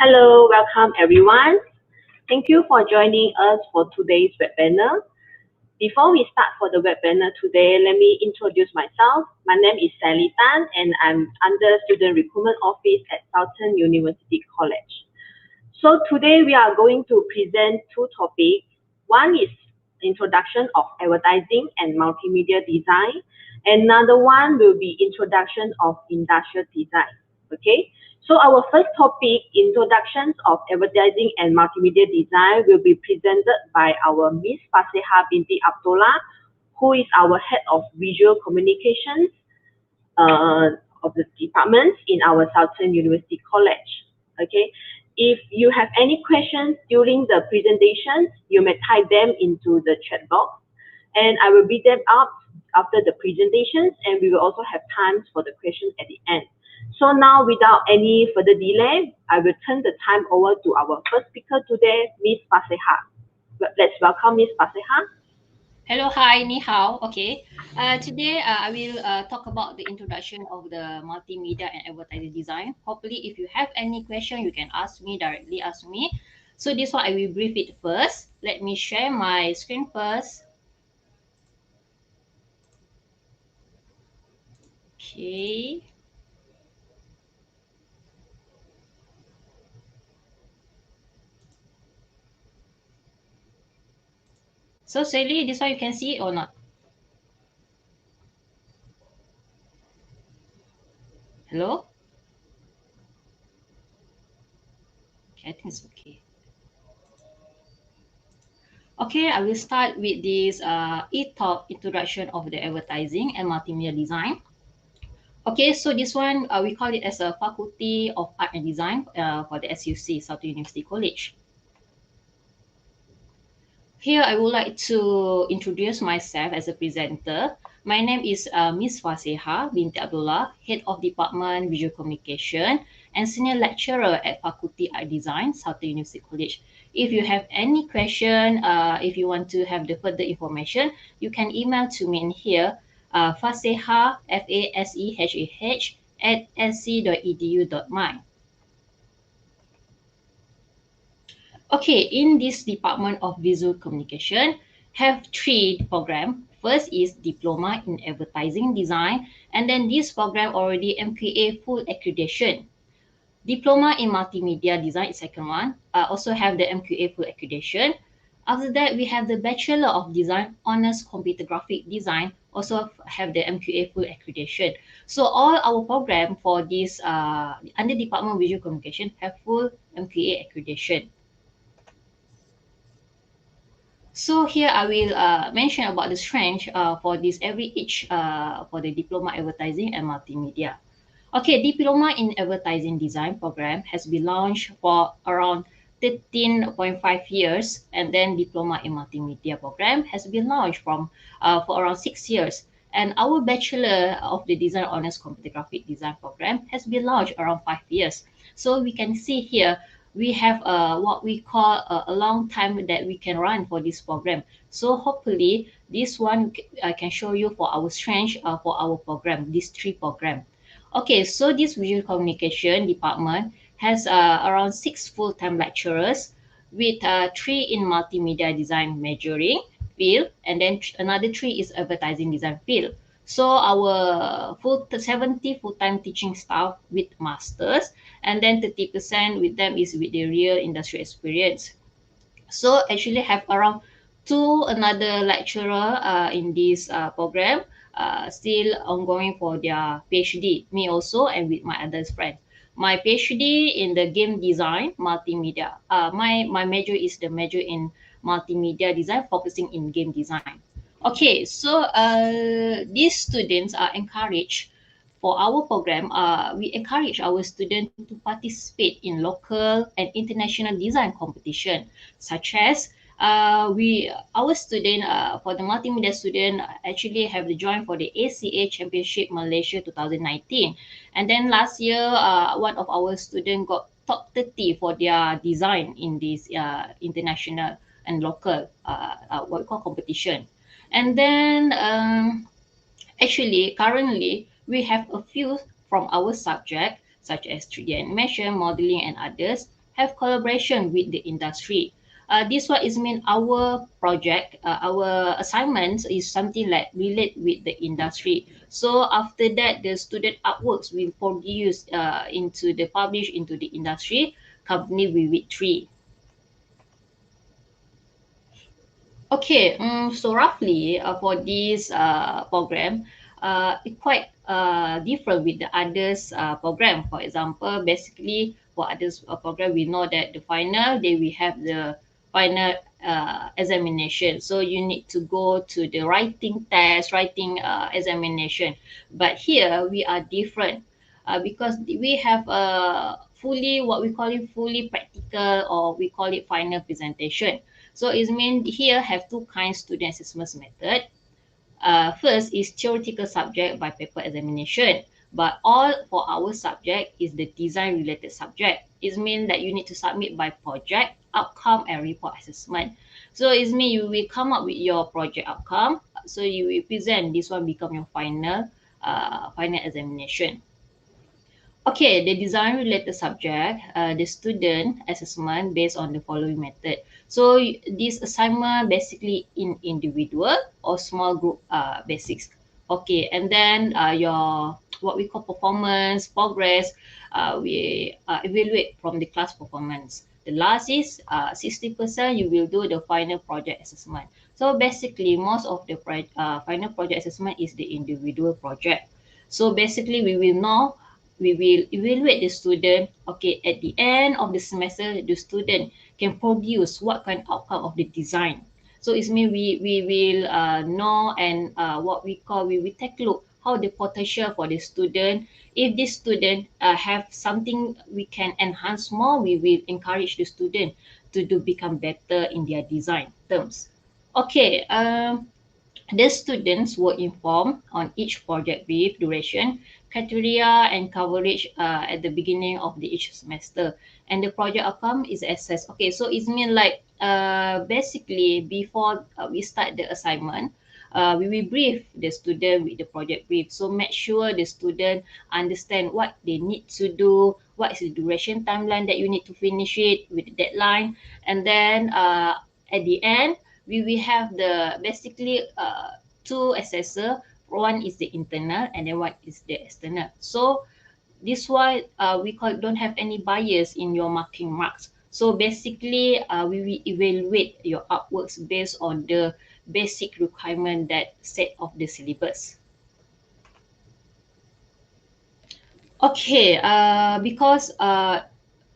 Hello, welcome everyone. Thank you for joining us for today's webinar. Before we start for the webinar today, let me introduce myself. My name is Sally Tan and I'm under Student Recruitment Office at Southern University College. So today we are going to present two topics. One is introduction of advertising and multimedia design. Another one will be introduction of industrial design. Okay. So our first topic, introductions of advertising and multimedia design, will be presented by our Miss Faseha binti Abdullah, who is our head of visual communications of the departments in our Southern University College. Okay. If you have any questions during the presentation, you may type them into the chat box, and I will read them out after the presentations, and we will also have time for the questions at the end. So now, without any further delay, I will turn the time over to our first speaker today, Miss Faseha. Let's welcome Miss Faseha. Hello, hi, ni hao. Okay. Today I will talk about the introduction of the multimedia and advertising design. Hopefully, if you have any question, you can directly ask me. So this one I will brief it first. Let me share my screen first. Okay. So Sally, this one you can see it or not? Hello? Okay, I think it's okay. Okay, I will start with this e-talk introduction of the advertising and multimedia design. Okay, so this one we call it as a Faculty of Art and Design for the SUC, Southern University College. Here, I would like to introduce myself as a presenter. My name is Miss Faseha binti Abdullah, Head of Department Visual Communication and Senior Lecturer at Faculty Art Design, Southern University College. If you have any question, if you want to have the further information, you can email to me in here, Faseha, F-A-S-E-H-A-H, @sc.edu.my. Okay, in this Department of Visual Communication, have three programs. First is Diploma in Advertising Design, and then this program already MQA full accreditation. Diploma in Multimedia Design is second one. Also have the MQA full accreditation. After that, we have the Bachelor of Design Honors Computer Graphic Design, also have the MQA full accreditation. So all our program for this under Department of Visual Communication have full MQA accreditation. So here I will mention about the strength for this each for the Diploma Advertising and Multimedia. Okay, Diploma in Advertising Design program has been launched for around 13.5 years, and then Diploma in Multimedia program has been launched for around 6 years. And our Bachelor of the Design Honors Computer Graphic Design program has been launched around 5 years. So we can see here we have what we call a long time that we can run for this program. So hopefully this one I can show you for our strength for our program, these three programs. Okay, so this visual communication department has around 6 full-time lecturers with 3 in multimedia design majoring field, and then another 3 is advertising design field. So our 70 full-time teaching staff with masters, and then 30% with them is with the real industry experience. So actually have around 2 another lecturer in this program still ongoing for their PhD, me also, and with my other friends. My PhD in the game design, multimedia. My major is the major in multimedia design, focusing in game design. Okay, so these students are encouraged for our program. We encourage our students to participate in local and international design competition, such as our student for the multimedia student actually have joined for the ACA Championship Malaysia 2019, and then last year one of our students got top 30 for their design in this international and local what we call competition. And then actually currently we have a few from our subject such as 3D animation, modeling and others have collaboration with the industry. This one is mean our project, our assignments is something like relate with the industry. So after that, the student artworks will produce publish into the industry company with 3. Okay, so roughly for this program, it quite different with the others program. For example, basically for others program, we know that the final they will have the final examination. So you need to go to the writing test, writing examination. But here we are different because we have fully what we call it fully practical, or we call it final presentation. So it means here have two kinds student assessment method. First is theoretical subject by paper examination, but all for our subject is the design related subject. It means that you need to submit by project, outcome, and report assessment. So it means you will come up with your project outcome. So you will present this one become your final examination. Okay, the design related subject, the student assessment based on the following method. So this assignment basically in individual or small group basics. Okay, and then your what we call performance, progress, we evaluate from the class performance. The last is 60% you will do the final project assessment. So basically most of the final project assessment is the individual project. So basically we will know, we will evaluate the student. Okay, at the end of the semester, the student can produce what kind of outcome of the design. So it means we will know, and what we call, we will take a look how the potential for the student. If this student have something we can enhance more, we will encourage the student to become better in their design terms. Okay, the students were informed on each project brief, duration, criteria, and coverage at the beginning of each semester. And the project outcome is assessed. Okay, so it means like basically before we start the assignment, we will brief the student with the project brief. So make sure the student understand what they need to do, what is the duration timeline that you need to finish it with the deadline. And then at the end, we will have the basically two assessor. One is the internal and then one is the external. So this why we don't have any bias in your marking marks. So basically we will evaluate your artworks based on the basic requirement that set of the syllabus. Okay, because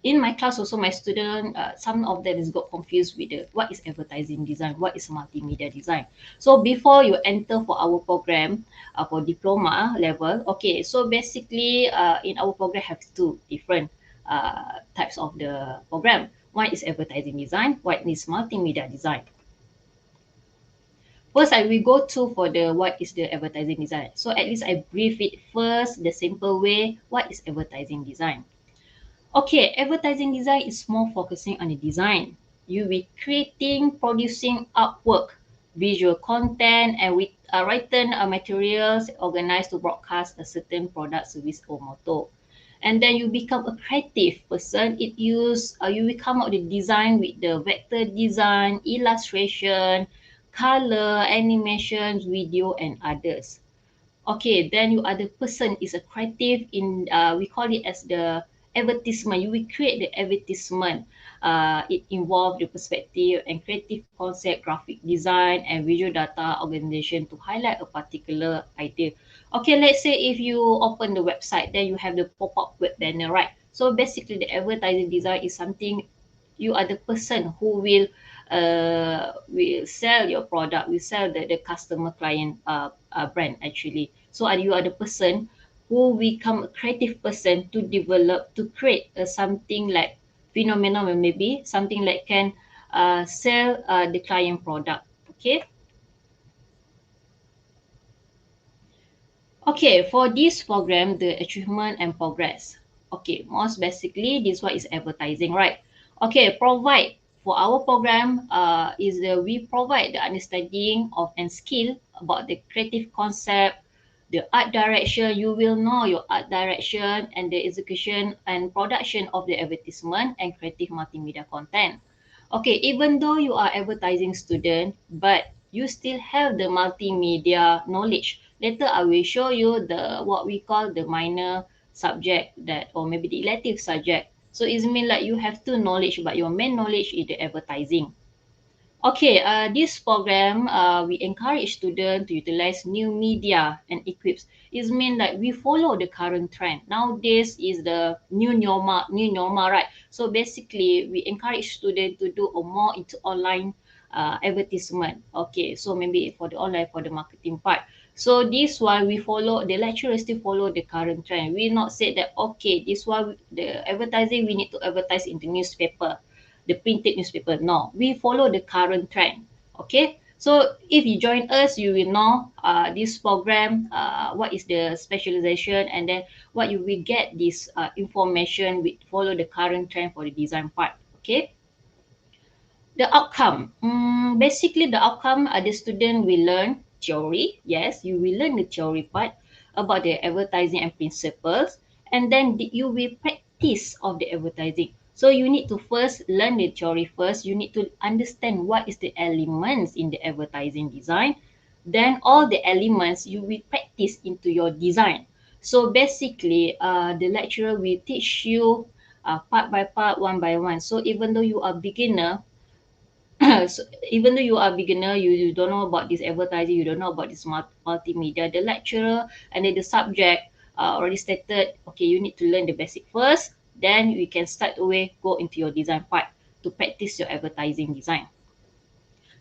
in my class also my student, some of them is got confused with what is advertising design, what is multimedia design. So before you enter for our program for diploma level, okay, so basically in our program have two different types of the program. One is advertising design, one is multimedia design. First, I will go to for the what is the advertising design. So at least I brief it first, the simple way, what is advertising design. Okay, advertising design is more focusing on the design. You will creating, producing artwork, visual content, and with written materials organized to broadcast a certain product, service, or motto. And then you become a creative person. You will come up with design with the vector design, illustration, color, animations, video, and others. Okay, then you other person is a creative in we call it as the advertisement. You will create the advertisement. It involves the perspective and creative concept, graphic design, and visual data organization to highlight a particular idea. Okay, let's say if you open the website, then you have the pop-up web banner, right? So basically the advertising design is something, you are the person who will sell your product, will sell the customer client brand actually. So you are the person who become a creative person to develop, to create something like phenomenon, maybe something like can sell the client product. Okay. Okay, for this program, the achievement and progress. Okay, most basically, this one is advertising, right? Okay, provide for our program we provide the understanding of and skill about the creative concept, The art direction, you will know your art direction and the execution and production of the advertisement and creative multimedia content. Okay, even though you are advertising student, but you still have the multimedia knowledge. Later, I will show you the what we call the minor subject that, or maybe the elective subject. So it means like you have two knowledge, but your main knowledge is the advertising. Okay, this program, we encourage students to utilize new media and equips. It means that we follow the current trend. Nowadays is the new normal, right? So basically, we encourage students to do a more into online advertisement. Okay, so maybe for the online, for the marketing part. So this one, we follow, the lecturers still follow the current trend. We not say that, okay, this one, the advertising, we need to advertise in the newspaper, the printed newspaper. No, we follow the current trend. Okay, so if you join us, you will know this program, what is the specialization, and then what you will get this information with follow the current trend for the design part. Okay, the outcome. Basically, the outcome, the student will learn theory. Yes, you will learn the theory part about the advertising and principles, and then you will practice of the advertising. So you need to first learn the theory first. You need to understand what is the elements in the advertising design. Then all the elements you will practice into your design. So basically, the lecturer will teach you part by part, one by one. So even though you are beginner, so even though you are beginner, you don't know about this advertising, you don't know about this multimedia, the lecturer and then the subject already stated, okay, you need to learn the basic first, then we can start away, go into your design part to practice your advertising design.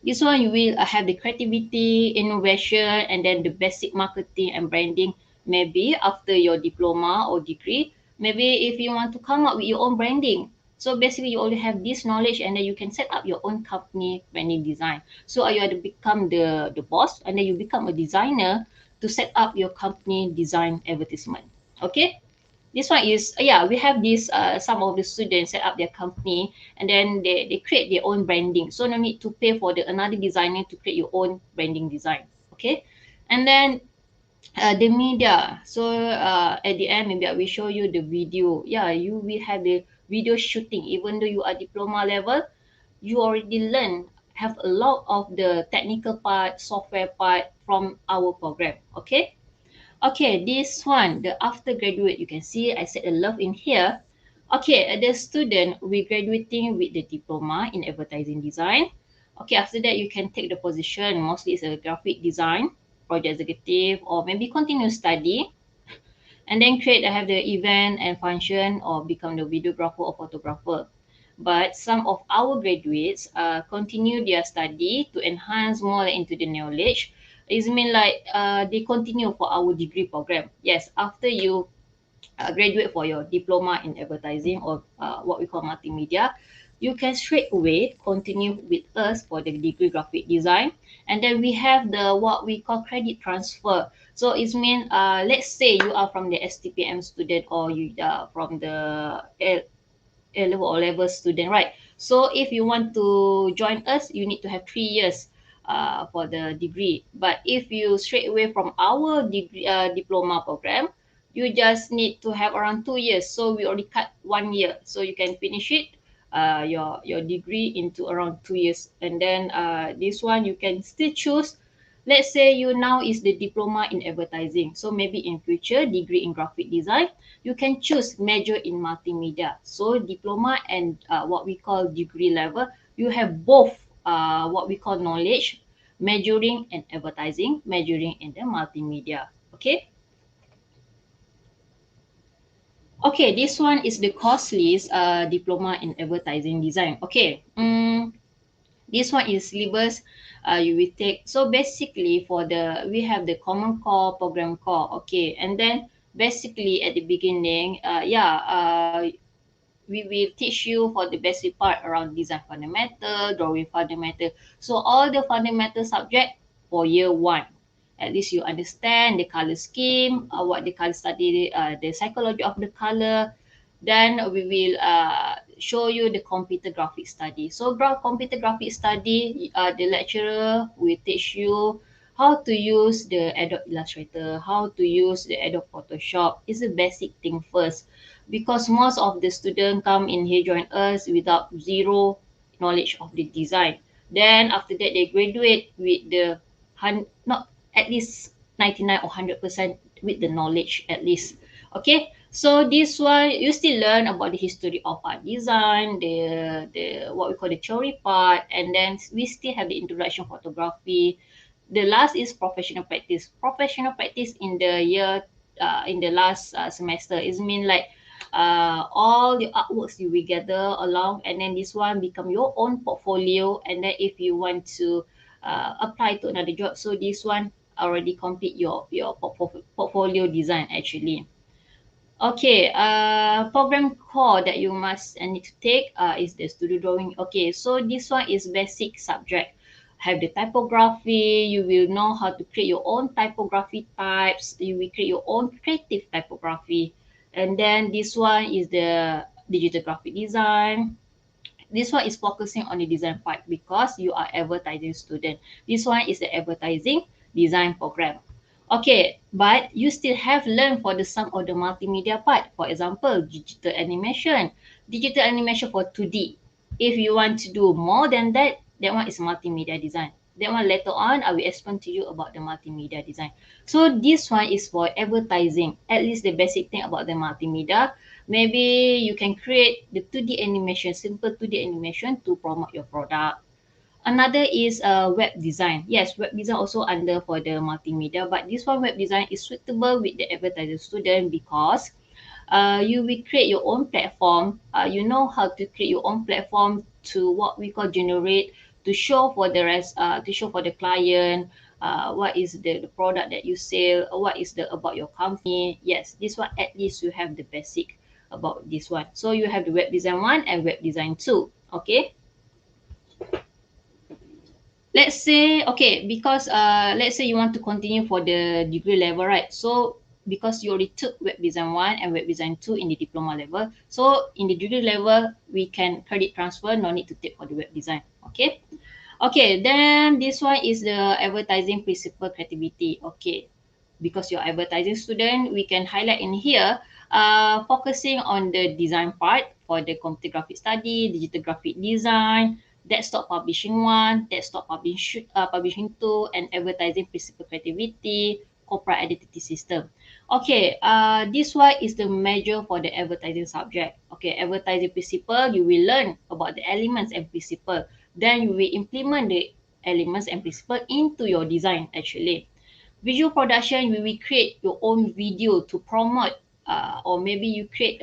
This one, you will have the creativity, innovation, and then the basic marketing and branding. Maybe after your diploma or degree, maybe if you want to come up with your own branding. So basically, you already have this knowledge, and then you can set up your own company branding design. So you have to become the boss, and then you become a designer to set up your company design advertisement. Okay. This one is, yeah, we have this, some of the students set up their company, and then they create their own branding, so no need to pay for the another designer to create your own branding design. Okay, and then the media. So at the end, maybe I will show you the video. Yeah, you will have the video shooting. Even though you are diploma level, you already learn, have a lot of the technical part, software part from our program. Okay. Okay, this one, the after graduate, you can see I said a love in here. Okay, the student, we graduating with the diploma in advertising design. Okay, after that, you can take the position. Mostly it's a graphic design, project executive, or maybe continue study. And then have the event and function, or become the videographer or photographer. But some of our graduates continue their study to enhance more into the knowledge. It mean like they continue for our degree program. Yes, after you graduate for your diploma in advertising, or what we call multimedia, you can straight away continue with us for the degree graphic design. And then we have the what we call credit transfer. So it means, let's say you are from the STPM student, or you are from the A level or level student, right? So if you want to join us, you need to have 3 years for the degree. But if you straight away from our degree diploma program, you just need to have around 2 years. So we already cut 1 year, so you can finish it your degree into around 2 years. And then this one you can still choose. Let's say you now is the diploma in advertising, so maybe in future degree in graphic design, you can choose major in multimedia. So diploma and what we call degree level, you have both what we call knowledge, majoring in advertising, majoring in the multimedia. Okay. Okay, this one is the course list, diploma in advertising design. Okay. This one is syllabus you will take. So basically for the, we have the common core, program core. Okay, and then basically at the beginning, we will teach you for the basic part around design fundamental, drawing fundamental. So all the fundamental subject for year one. At least you understand the color scheme, what the color study, the psychology of the color. Then we will show you the computer graphic study. So computer graphic study, the lecturer will teach you how to use the Adobe Illustrator, how to use the Adobe Photoshop is the basic thing first, because most of the students come in here join us without zero knowledge of the design. Then after that they graduate with the not at least 99 or 100% with the knowledge at least. Okay, so this one you still learn about the history of art design, the what we call the theory part, and then we still have the introduction photography. The last is professional practice. Professional practice in the year in the last semester is mean like all the artworks you will gather along, and then this one become your own portfolio, and then if you want to apply to another job, so this one already complete your portfolio design actually. Okay, program core that you must need to take is the studio drawing. Okay, so this one is basic subject. Have the typography, you will know how to create your own typography types, you will create your own creative typography. And then this one is the digital graphic design. This one is focusing on the design part because you are advertising student. This one is the advertising design program. Okay, but you still have learned for the some of the multimedia part. For example, digital animation. Digital animation for 2D. If you want to do more than that, that one is multimedia design. That one later on, I will explain to you about the multimedia design. So this one is for advertising. At least the basic thing about the multimedia. Maybe you can create the 2D animation, simple 2D animation to promote your product. Another is web design. Yes, web design also under for the multimedia, but this one web design is suitable with the advertising student because you will create your own platform. You know how to create your own platform to what we call generate to show for the rest, to show for the client what is the product that you sell, what is the about your company. Yes, this one at least you have the basic about this one. So you have the web design 1 and web design 2. Okay. Let's say okay, because let's say you want to continue for the degree level, right? So because you already took web design 1 and web design 2 in the diploma level, so in the degree level we can credit transfer, no need to take for the web design. Okay. Okay, then this one is the advertising principle creativity. Okay, because you're advertising student, we can highlight in here focusing on the design part for the computer graphic study, digital graphic design, desktop publishing 1, desktop publishing 2, and advertising principle creativity, corporate identity system. Okay, this one is the major for the advertising subject. Okay, advertising principle, you will learn about the elements and principle. Then you will implement the elements and principle into your design actually. Visual production, you will create your own video to promote or maybe you create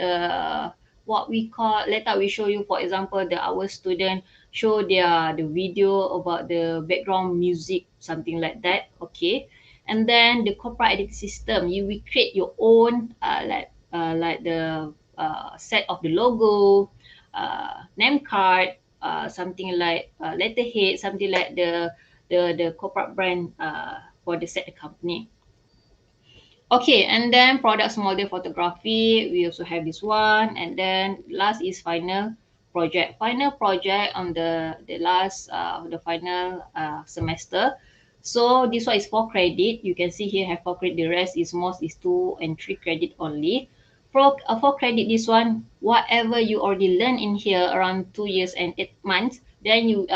what we call, later we show you, for example, our student show the video about the background music, something like that. Okay, and then the corporate identity system, you will create your own like the set of the logo, name card, something like letterhead, something like the corporate brand for the set company. Okay, and then products model photography, we also have this one, and then last is final project. Final project on the last the final semester. So this one is 4 credit. You can see here have 4 credit. The rest is most is 2 and 3 credit only. For credit, this one, whatever you already learn in here around 2 years and 8 months, then you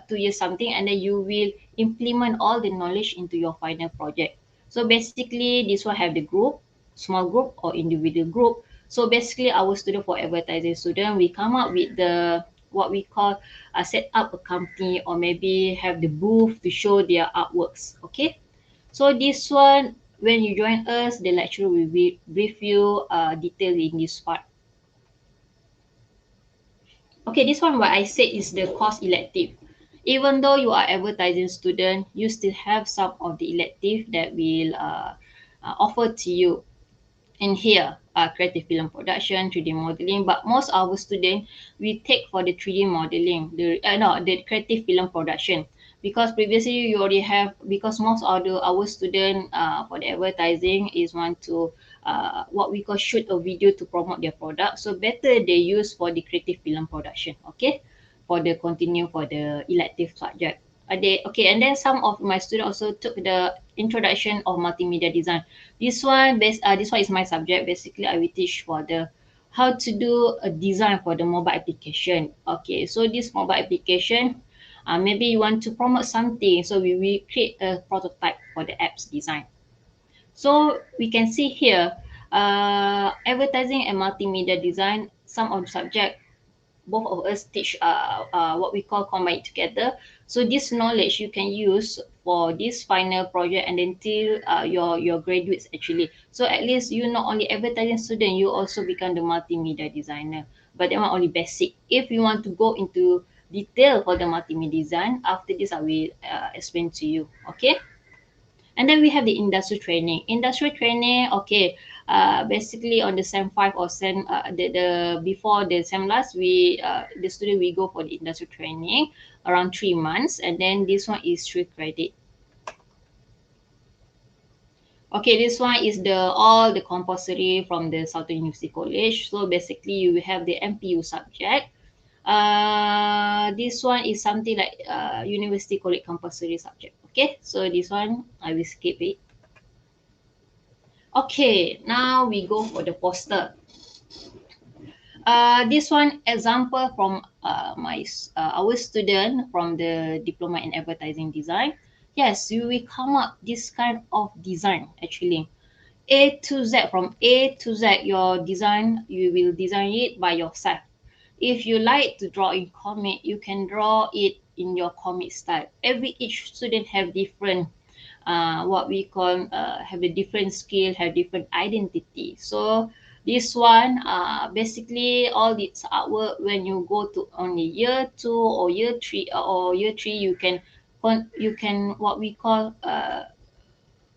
2 years something, and then you will implement all the knowledge into your final project. So basically, this one have the group, small group or individual group. So basically, our student for advertising student, we come up with the what we call set up a company or maybe have the booth to show their artworks. Okay, so this one, when you join us, the lecturer will brief you detail in this part. Okay, this one what I said is the course elective. Even though you are advertising student, you still have some of the elective that will offer to you in here. Creative film production, 3D modeling, but most of our students we take for the 3D modeling, the creative film production, because previously you already have, because most of our student for the advertising is want to what we call shoot a video to promote their product, so better they use for the creative film production. Okay, for the continue for the elective subject. Okay, and then some of my students also took the introduction of multimedia design. This one is my subject. Basically, I will teach for the how to do a design for the mobile application. Okay, so this mobile application, maybe you want to promote something, so we will create a prototype for the apps design. So we can see here, advertising and multimedia design, some of the subject, both of us teach what we call combine together. So this knowledge you can use for this final project and until your graduates actually. So at least you not only advertising student, you also become the multimedia designer. But that one only basic. If you want to go into detail for the multimedia design, after this I will explain to you. Okay. And then we have the industry training. Industry training, okay, basically on the SEM 5 or SEM, the before the SEM last, the student we go for the industry training around 3 months, and then this one is 3 credit. Okay, this one is all the compulsory from the Southern University College. So basically, you will have the MPU subject. This one is something like University College compulsory subject. Okay, so this one I will skip it. Okay, now we go for the poster. This one example from our student from the Diploma in Advertising Design. Yes, you will come up this kind of design actually. A to Z, from A to Z, your design, you will design it by yourself. If you like to draw in comic, you can draw it in your comic style. Each student have different what we call have a different skill, have different identity. So this one basically all this artwork, when you go to only year 2 or year 3 you can what we call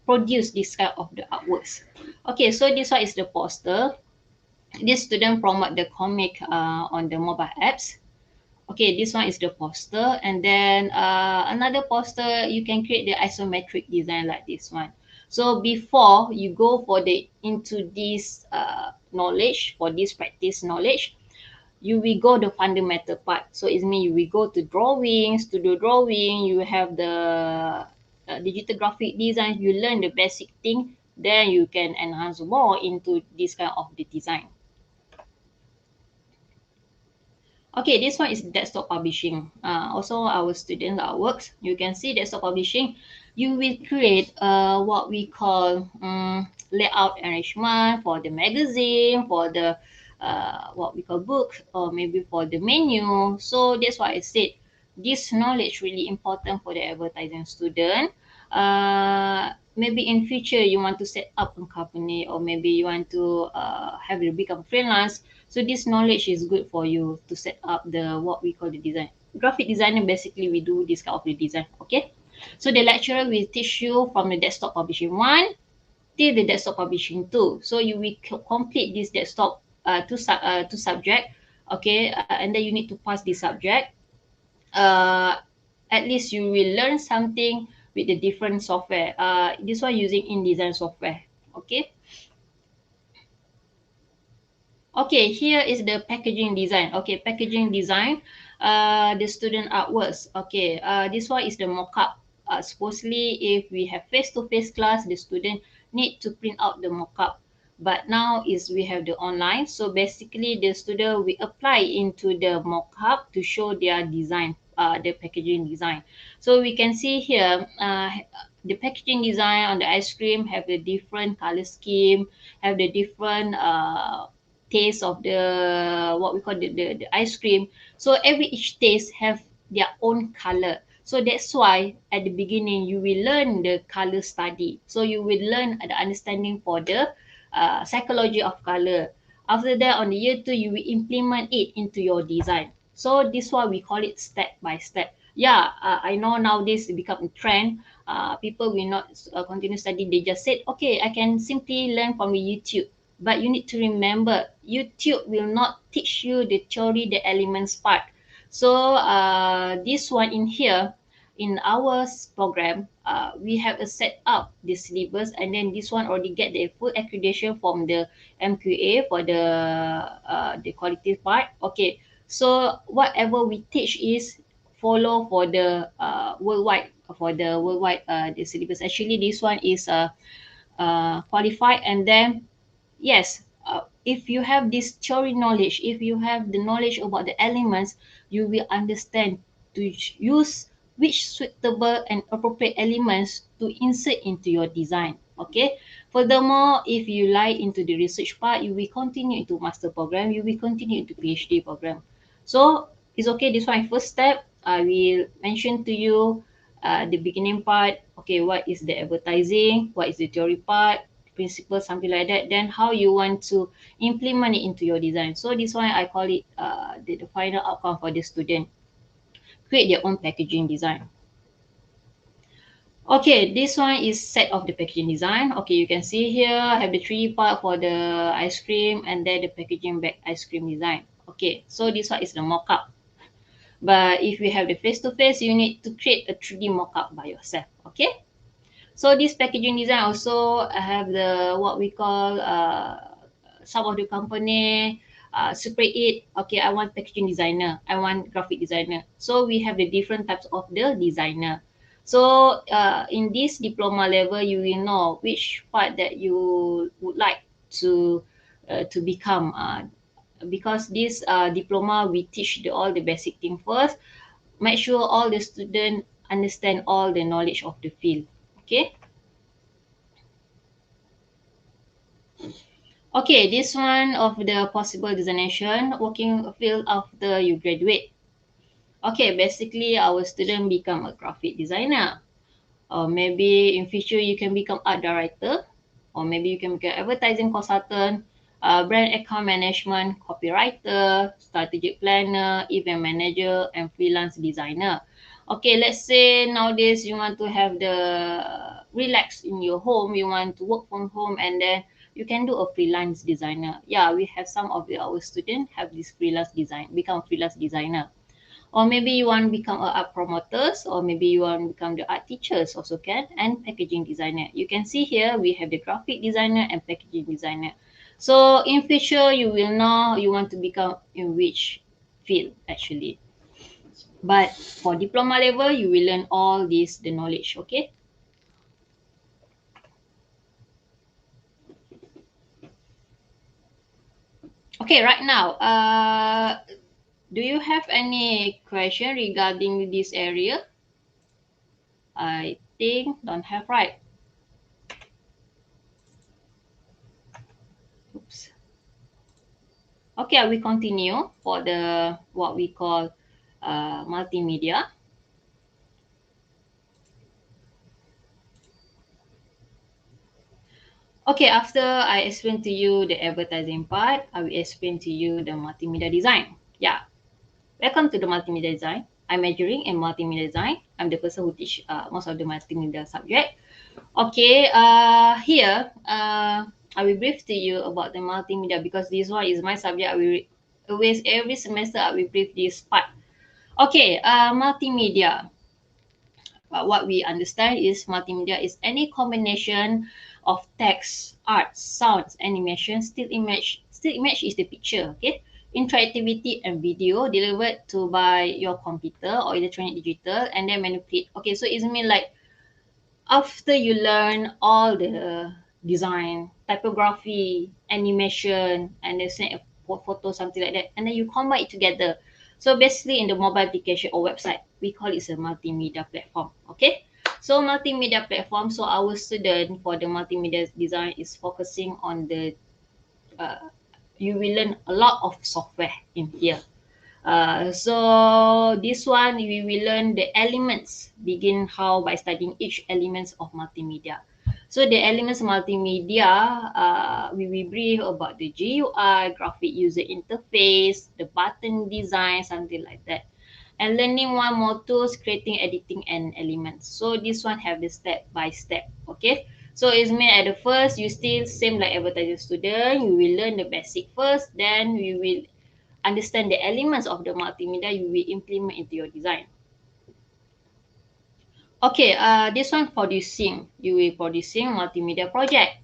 produce this kind of the artworks. Okay, so this one is the poster. This student promote the comic on the mobile apps. Okay, this one is the poster, and then another poster you can create the isometric design like this one. So before you go for the into this knowledge, for this practice knowledge, you will go the fundamental part. So it means you will go to drawings. To do drawing, you have the digital graphic design. You learn the basic thing, then you can enhance more into this kind of the design. Okay, this one is desktop publishing. Also, our student works. You can see desktop publishing. You will create what we call layout arrangement for the magazine, for the what we call book, or maybe for the menu. So that's why I said this knowledge really important for the advertising student. Maybe in future you want to set up a company, or maybe you want to have it become freelance. So this knowledge is good for you to set up the what we call the design. Graphic designer, basically we do this kind of the design. Okay. So the lecturer will teach you from the desktop publishing 1 till the desktop publishing 2. So you will complete this desktop two subject. Okay, and then you need to pass this subject. At least you will learn something with the different software. This one using InDesign software. Okay. Okay, here is the packaging design. Okay, packaging design, the student artworks. Okay, this one is the mock-up. Supposedly, if we have face-to-face class, the student need to print out the mock-up. But now is we have the online. So basically, the student will apply into the mock-up to show their design, the packaging design. So we can see here, the packaging design on the ice cream have a different color scheme, have the different taste of the what we call the ice cream. So each taste have their own color. So that's why at the beginning you will learn the color study. So you will learn the understanding for the psychology of color. After that, on the year 2, you will implement it into your design. So this why we call it step by step. Yeah, I know nowadays it become a trend. People will not continue study. They just said, okay, I can simply learn from the YouTube. But you need to remember, YouTube will not teach you the theory, the elements part. So this one in here, in our program, we have a set up the syllabus, and then this one already get the full accreditation from the MQA for the quality part. Okay, so whatever we teach is follow for the worldwide the syllabus. Actually, this one is qualified, and then yes, if you have this theory knowledge, if you have the knowledge about the elements, you will understand to use which suitable and appropriate elements to insert into your design. Okay. Furthermore, if you lie into the research part, you will continue into master program, you will continue into PhD program. So it's okay. This one first step. I will mention to you the beginning part. Okay, what is the advertising? What is the theory part? Principle, something like that. Then how you want to implement it into your design. So this one I call it the final outcome for the student. Create their own packaging design. Okay, this one is set of the packaging design. Okay, you can see here I have the 3D part for the ice cream and then the packaging bag ice cream design. Okay, so this one is the mock-up. But if you have the face-to-face, you need to create a 3D mock-up by yourself. Okay. So this packaging design also have the what we call some of the company separate it. Okay, I want packaging designer, I want graphic designer. So we have the different types of the designer. So in this diploma level, you will know which part that you would like to become. Because this diploma, we teach all the basic thing first. Make sure all the students understand all the knowledge of the field. Okay. Okay, this one of the possible designation working field after you graduate. Okay, basically our student become a graphic designer, or maybe in future you can become art director, or maybe you can become advertising consultant, brand account management, copywriter, strategic planner, event manager, and freelance designer. Okay, let's say nowadays you want to have the relax in your home, you want to work from home, and then you can do a freelance designer. Yeah, we have some of our students have this freelance design, become freelance designer. Or maybe you want to become a art promoters, or maybe you want to become the art teachers also can, and packaging designer. You can see here we have the graphic designer and packaging designer. So in future you will know you want to become in which field actually. But for diploma level, you will learn all this the knowledge. Okay. Okay, right now, do you have any question regarding this area? I think don't have, right? Oops. Okay, I will continue for the what we call multimedia. Okay, after I explain to you the advertising part, I will explain to you the multimedia design. Yeah, welcome to the multimedia design. I'm majoring in multimedia design. I'm the person who teach most of the multimedia subject. Okay, here I will brief to you about the multimedia because this one is my subject. I will always every semester I will brief this part. Okay, multimedia. What we understand is multimedia is any combination of text, art, sounds, animation, still image. Still image is the picture. Okay, interactivity and video delivered to by your computer or electronic digital and then manipulate. Okay, so it means like after you learn all the design, typography, animation, and then say a photo, something like that, and then you combine it together. So basically in the mobile application or website, we call it a multimedia platform. Okay. So multimedia platform, so our student for the multimedia design is focusing on the, you will learn a lot of software in here. So this one we will learn the elements. Begin how by studying each elements of multimedia. So the elements multimedia, we will brief about the GUI, graphic user interface, the button design, something like that. And learning one more tools, creating, editing, and elements. So this one have the step by step. Okay. So it's mean at the first you still same like advertising student. You will learn the basic first, then we will understand the elements of the multimedia you will implement into your design. Okay, this one producing. You will producing multimedia project,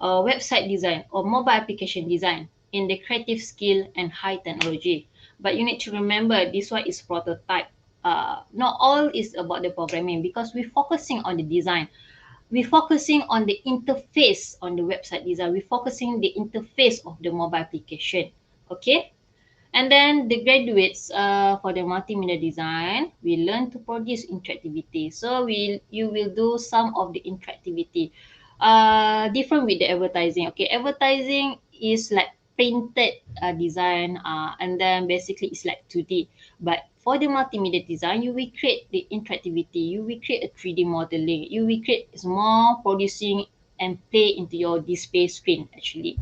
website design or mobile application design in the creative skill and high technology. But you need to remember this one is prototype. not all is about the programming, because we're focusing on the design. We're focusing on the interface on the website design. We're focusing the interface of the mobile application. Okay. And then the graduates for the multimedia design, we learn to produce interactivity. So you will do some of the interactivity. Different with the advertising. Okay, advertising is like printed design, and then basically it's like 2D. But for the multimedia design, you will create the interactivity. You will create a 3D modeling. You will create small producing and play into your display screen actually.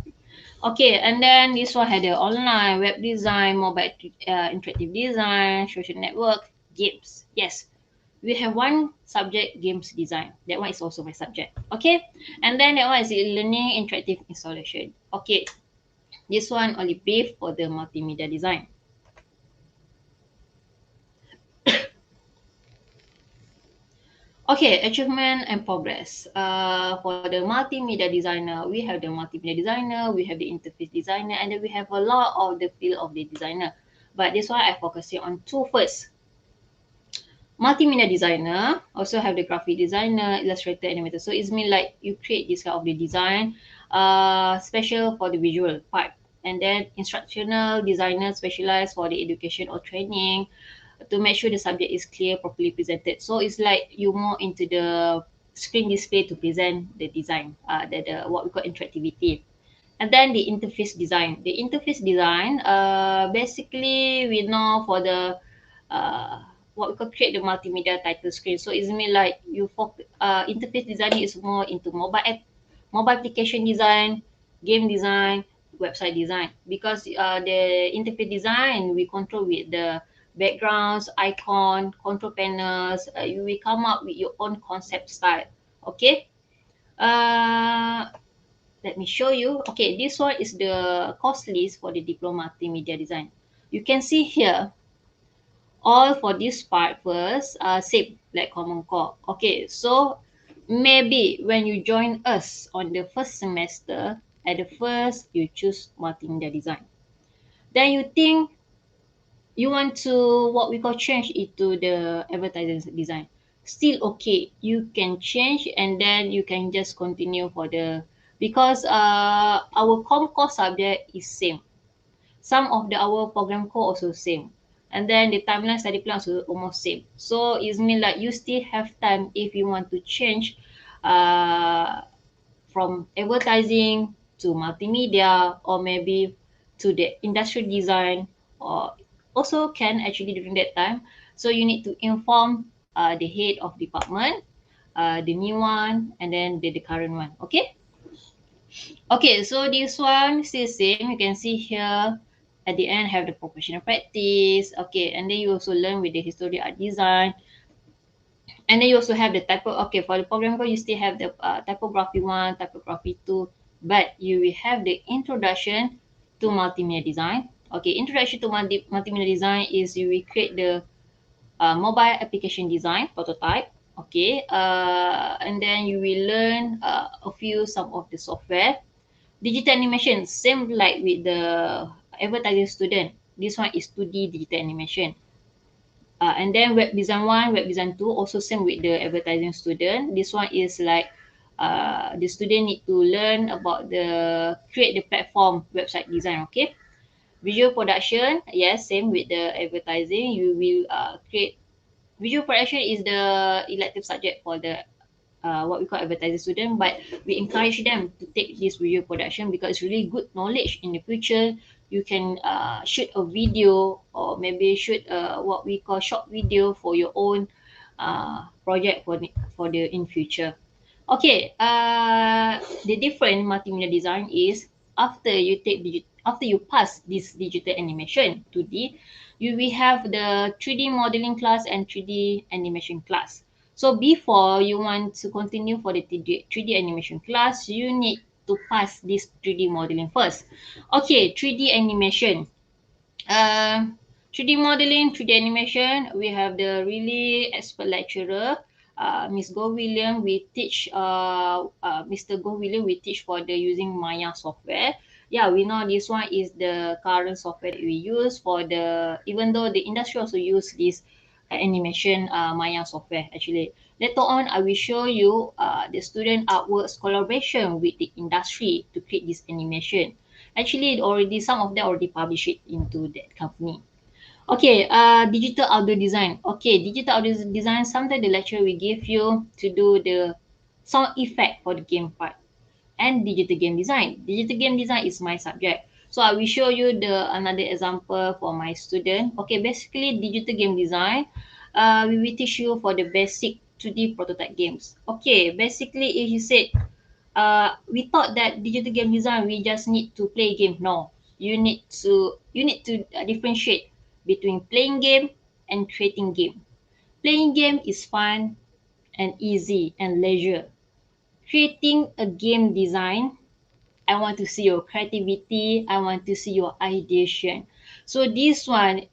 Okay, and then this one had the online, web design, mobile interactive design, social network, games. Yes, we have one subject, games design. That one is also my subject. Okay, and then that one is learning interactive installation. Okay, this one only brief for the multimedia design. Okay, achievement and progress. For the multimedia designer, we have the multimedia designer, we have the interface designer, and then we have a lot of the field of the designer. But this one I focusing on two first. Multimedia designer also have the graphic designer, illustrator, animator. So it's mean like you create this kind of the design, special for the visual part, and then instructional designer specialized for the education or training, to make sure the subject is clear, properly presented. So it's like you more into the screen display to present the design, the what we call interactivity. And then the interface design. The interface design, basically we know for the what we call create the multimedia title screen. So it's mean like interface design is more into mobile application design, game design, website design. Because the interface design we control with the backgrounds, icon, control panels. You will come up with your own concept style. Okay. Uh, Let me show you. Okay, this one is the course list for the Diploma Multimedia Design. You can see here, all for this part first, same like common core. Okay, so maybe when you join us on the first semester, at the first you choose multimedia design. Then you think you want to what we call change it to the advertising design. Still okay, you can change and then you can just continue for the, because our core subject is same. Some of our program core also same, and then the timeline study plan also almost same. So it means like you still have time if you want to change from advertising to multimedia, or maybe to the industrial design, or also can actually during that time. So you need to inform the head of department, the new one, and then the current one. Okay. Okay, so this one still same. You can see here at the end have the professional practice. Okay, and then you also learn with the history art design. And then you also have the typo. Okay, for the program code, you still have the typography 1, typography 2, but you will have the introduction to multimedia design. Okay, introduction to multimedia design is you will create the mobile application design prototype. Okay, and then you will learn some of the software. Digital animation, same like with the advertising student. This one is 2D digital animation. And then web design 1, web design 2, also same with the advertising student. This one is like the student need to learn about the create the platform website design. Okay. Visual production, yes, same with the advertising. You will create visual production is the elective subject for the what we call advertising student, but we encourage them to take this video production because it's really good knowledge in the future. You can shoot a video, or maybe shoot what we call short video for your own project for the in future. Okay, the different multimedia design is after you pass this digital animation 2D, you will have the 3D modeling class and 3D animation class. So before you want to continue for the 3D animation class, you need to pass this 3D modeling first. Okay, 3D animation. 3D modeling, 3D animation, we have the really expert lecturer, Miss Go William. We teach, Mr. Go William, we teach for the using Maya software. Yeah, we know this one is the current software that we use for the, even though the industry also use this animation Maya software actually. Later on, I will show you the student artworks collaboration with the industry to create this animation. Actually, some of them already published it into that company. Okay, digital audio design. Okay, digital audio design, sometimes the lecturer will give you to do the sound effect for the game part. And digital game design. Digital game design is my subject. So I will show you another example for my student. Okay, basically digital game design, we will teach you for the basic 2D prototype games. Okay, basically if you said, we thought that digital game design we just need to play game. No, you need to differentiate between playing game and creating game. Playing game is fun and easy and leisure. Creating a game design, I want to see your creativity. I want to see your ideation. So this one,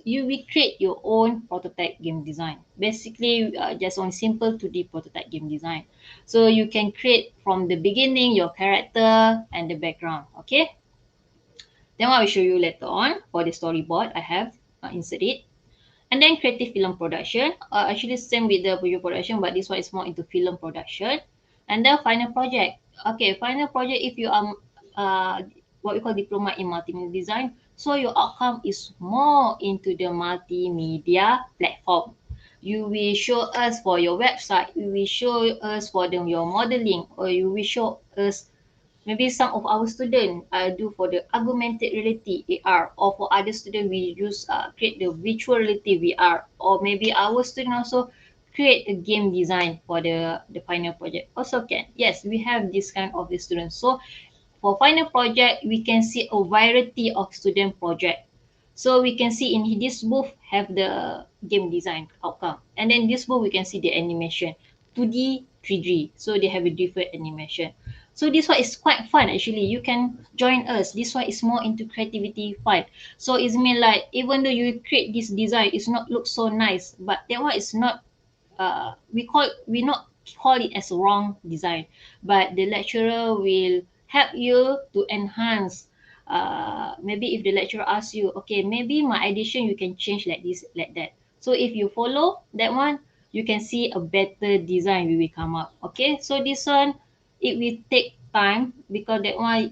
you will create your own prototype game design. Basically, just on simple 2D prototype game design. So you can create from the beginning your character and the background. Okay. Then I will show you later on for the storyboard. I have insert it. And then creative film production. Actually same with the video production, but this one is more into film production. And then final project. Okay, final project, if you are what we call diploma in multimedia design, so your outcome is more into the multimedia platform. You will show us for your website, you will show us for your modeling, or you will show us maybe some of our students do for the augmented reality AR, or for other students we use create the virtual reality VR, or maybe our student also create a game design for the final project. Also can. Yes, we have this kind of the students. So for final project, we can see a variety of student project. So we can see in this booth have the game design outcome. And then this booth we can see the animation. 2D, 3D. So they have a different animation. So this one is quite fun actually. You can join us. This one is more into creativity fun. So it's mean like even though you create this design, it's not look so nice, but that one is not we not call it as wrong design, but the lecturer will help you to enhance. Maybe if the lecturer asks you, okay, maybe my addition you can change like this, like that. So if you follow that one, you can see a better design we will come up. Okay, so this one it will take time, because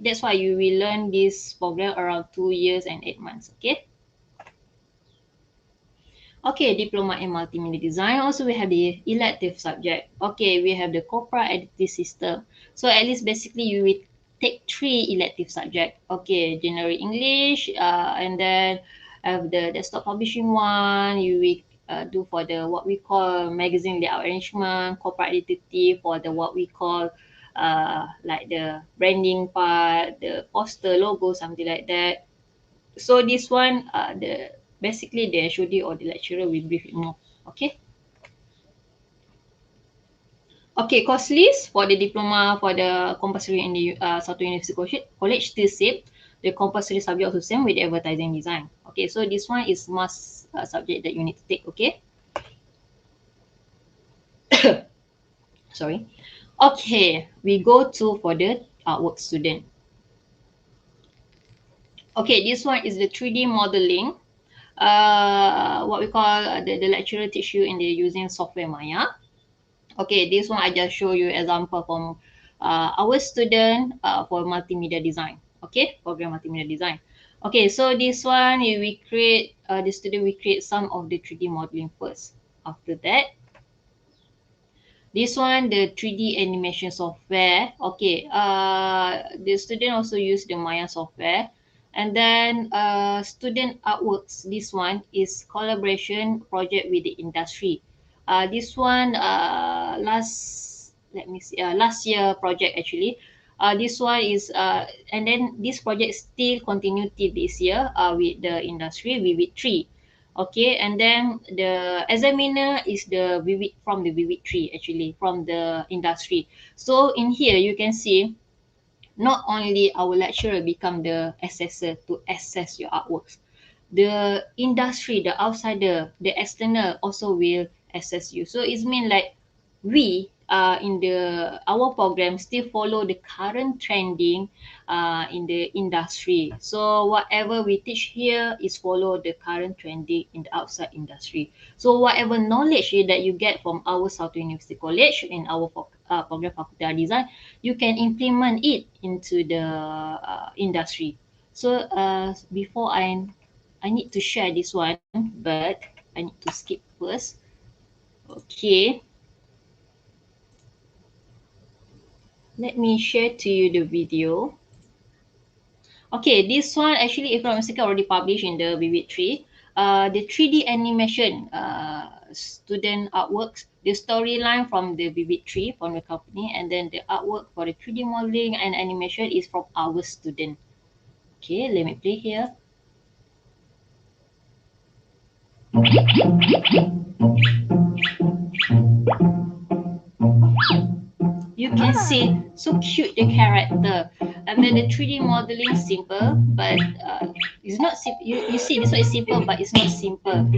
that's why you will learn this program around 2 years and 8 months. Okay. Okay, diploma in multimedia design. Also, we have the elective subject. Okay, we have the corporate editing system. So at least basically you will take 3 elective subject. Okay, general English, and then have the desktop publishing one. You will do for the what we call magazine layout arrangement, corporate identity for the what we call like the branding part, the poster, logo, something like that. So this one, the basically the HOD or the lecturer will brief it more. Okay. Okay, course list for the diploma for the compulsory in the Satu University College still same. The compulsory subject also same with the advertising design. Okay, so this one is must subject that you need to take. Okay. Sorry. Okay, we go to for the artwork student. Okay, this one is the 3D modeling. What we call the lecturer teach you in the using software Maya. Okay, this one I just show you example from our student for multimedia design. Okay, program multimedia design. Okay, so this one we create the student will create some of the 3D modeling first. After that, this one the 3D animation software. Okay, the student also use the Maya software. And then student artworks, this one is collaboration project with the industry. This one last year project actually. This one is and then this project still continue till this year with the industry with 3. Okay, and then the examiner is the Vivid from the Vivid 3 actually from the industry. So in here you can see not only our lecturer become the assessor to assess your artworks, the industry, the outsider, the external also will assess you. So it's mean like we our program still follow the current trending in the industry. So whatever we teach here is follow the current trending in the outside industry. So whatever knowledge that you get from our Southern University College in our program Faculty of Design, you can implement it into the industry. So before I need to share this one, but I need to skip first. Okay. Let me share to you the video. Okay, this one actually, if I'm not mistaken, already published in the Vivid 3. The 3D animation student artworks, the storyline from the Vivid 3 from the company, and then the artwork for the 3D modeling and animation is from our student. Okay, let me play here. You can see so cute the character, and then the 3D modeling simple, but it's not simple. You see this one is simple, but it's not simple.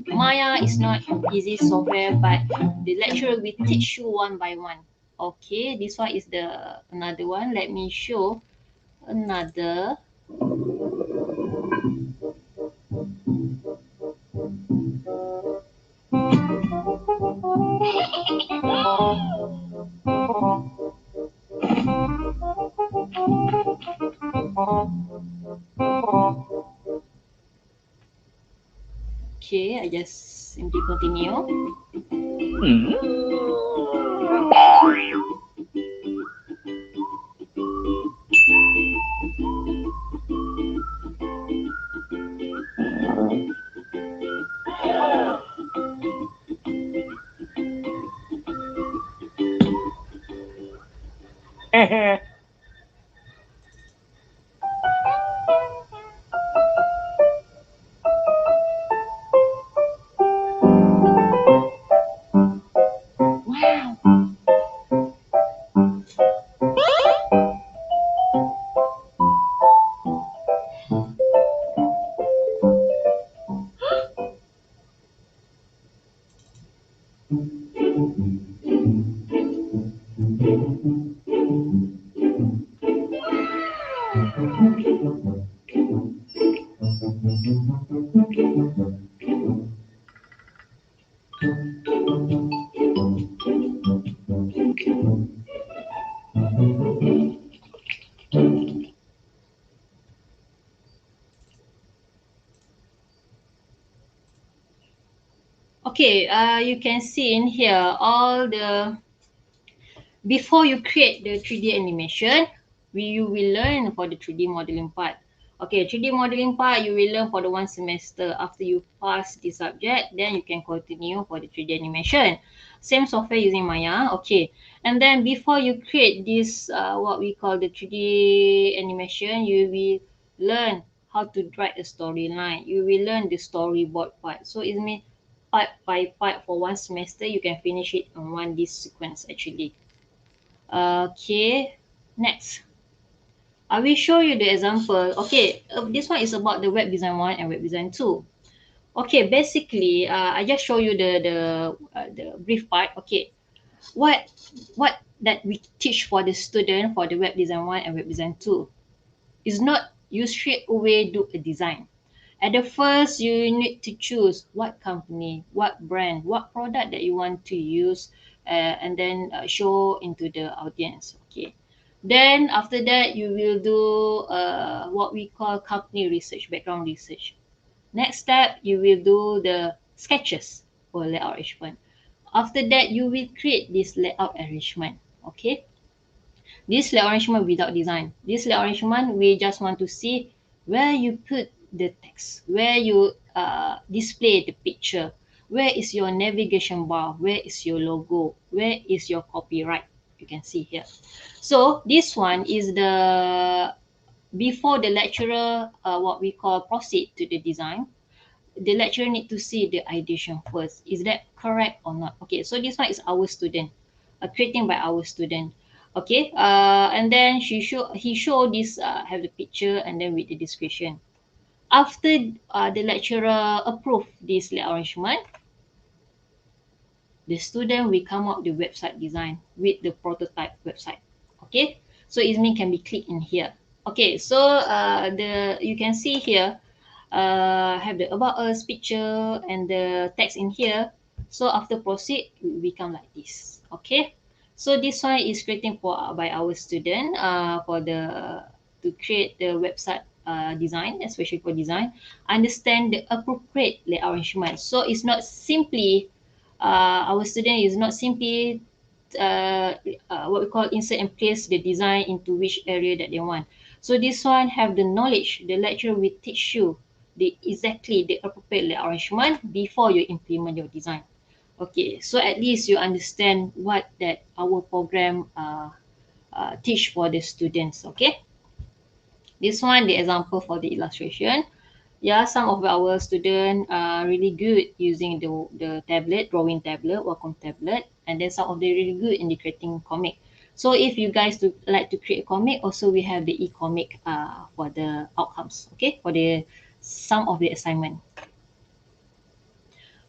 Maya is not easy software, but the lecturer will teach you one by one. Okay, this one is the another one. Let me show another. Okay, I just simply continue. Okay, you can see in here all the, before you create the 3D animation, you will learn for the 3D modeling part. Okay, 3D modeling part, you will learn for the 1 semester. After you pass the subject, then you can continue for the 3D animation. Same software using Maya. Okay, and then before you create this, what we call the 3D animation, you will learn how to write a storyline. You will learn the storyboard part. So it means part by part for 1 semester, you can finish it in one this sequence actually. Okay, next. I will show you the example. Okay, this one is about the web design 1 and web design 2. Okay, basically, I just show you the brief part. Okay, what that we teach for the student for the web design 1 and web design 2 is not you straight away do a design. At the first, you need to choose what company, what brand, what product that you want to use, and then show into the audience. Okay. Then after that, you will do what we call company research, background research. Next step, you will do the sketches for layout arrangement. After that, you will create this layout arrangement. Okay. This layout arrangement without design. This layout arrangement, we just want to see where you put the text, where you display the picture, where is your navigation bar, where is your logo, where is your copyright. You can see here. So this one is the, before the lecturer, what we call proceed to the design, the lecturer need to see the ideation first. Is that correct or not? Okay, so this one is our student, creating by our student. Okay, and then he show this, have the picture and then with the description. After the lecturer approve this layout arrangement, the student will come up the website design with the prototype website. Okay, so it means can be clicked in here. Okay, so you can see here have the about us picture and the text in here. So after proceed, it will become like this. Okay, so this one is creating by our student to create the website design, especially for design, understand the appropriate layout arrangement. So it's not simply our student is not simply what we call insert and place the design into which area that they want. So this one have the knowledge. The lecturer will teach you exactly the appropriate layout arrangement before you implement your design. Okay, so at least you understand what that our program teach for the students. Okay, this one the example for the illustration. Yeah, some of our students are really good using the tablet, drawing tablet, Wacom tablet, and then some of them really good in the creating comic. So if you guys like to create a comic, also we have the e-comic for the outcomes. Okay, for the some of the assignment.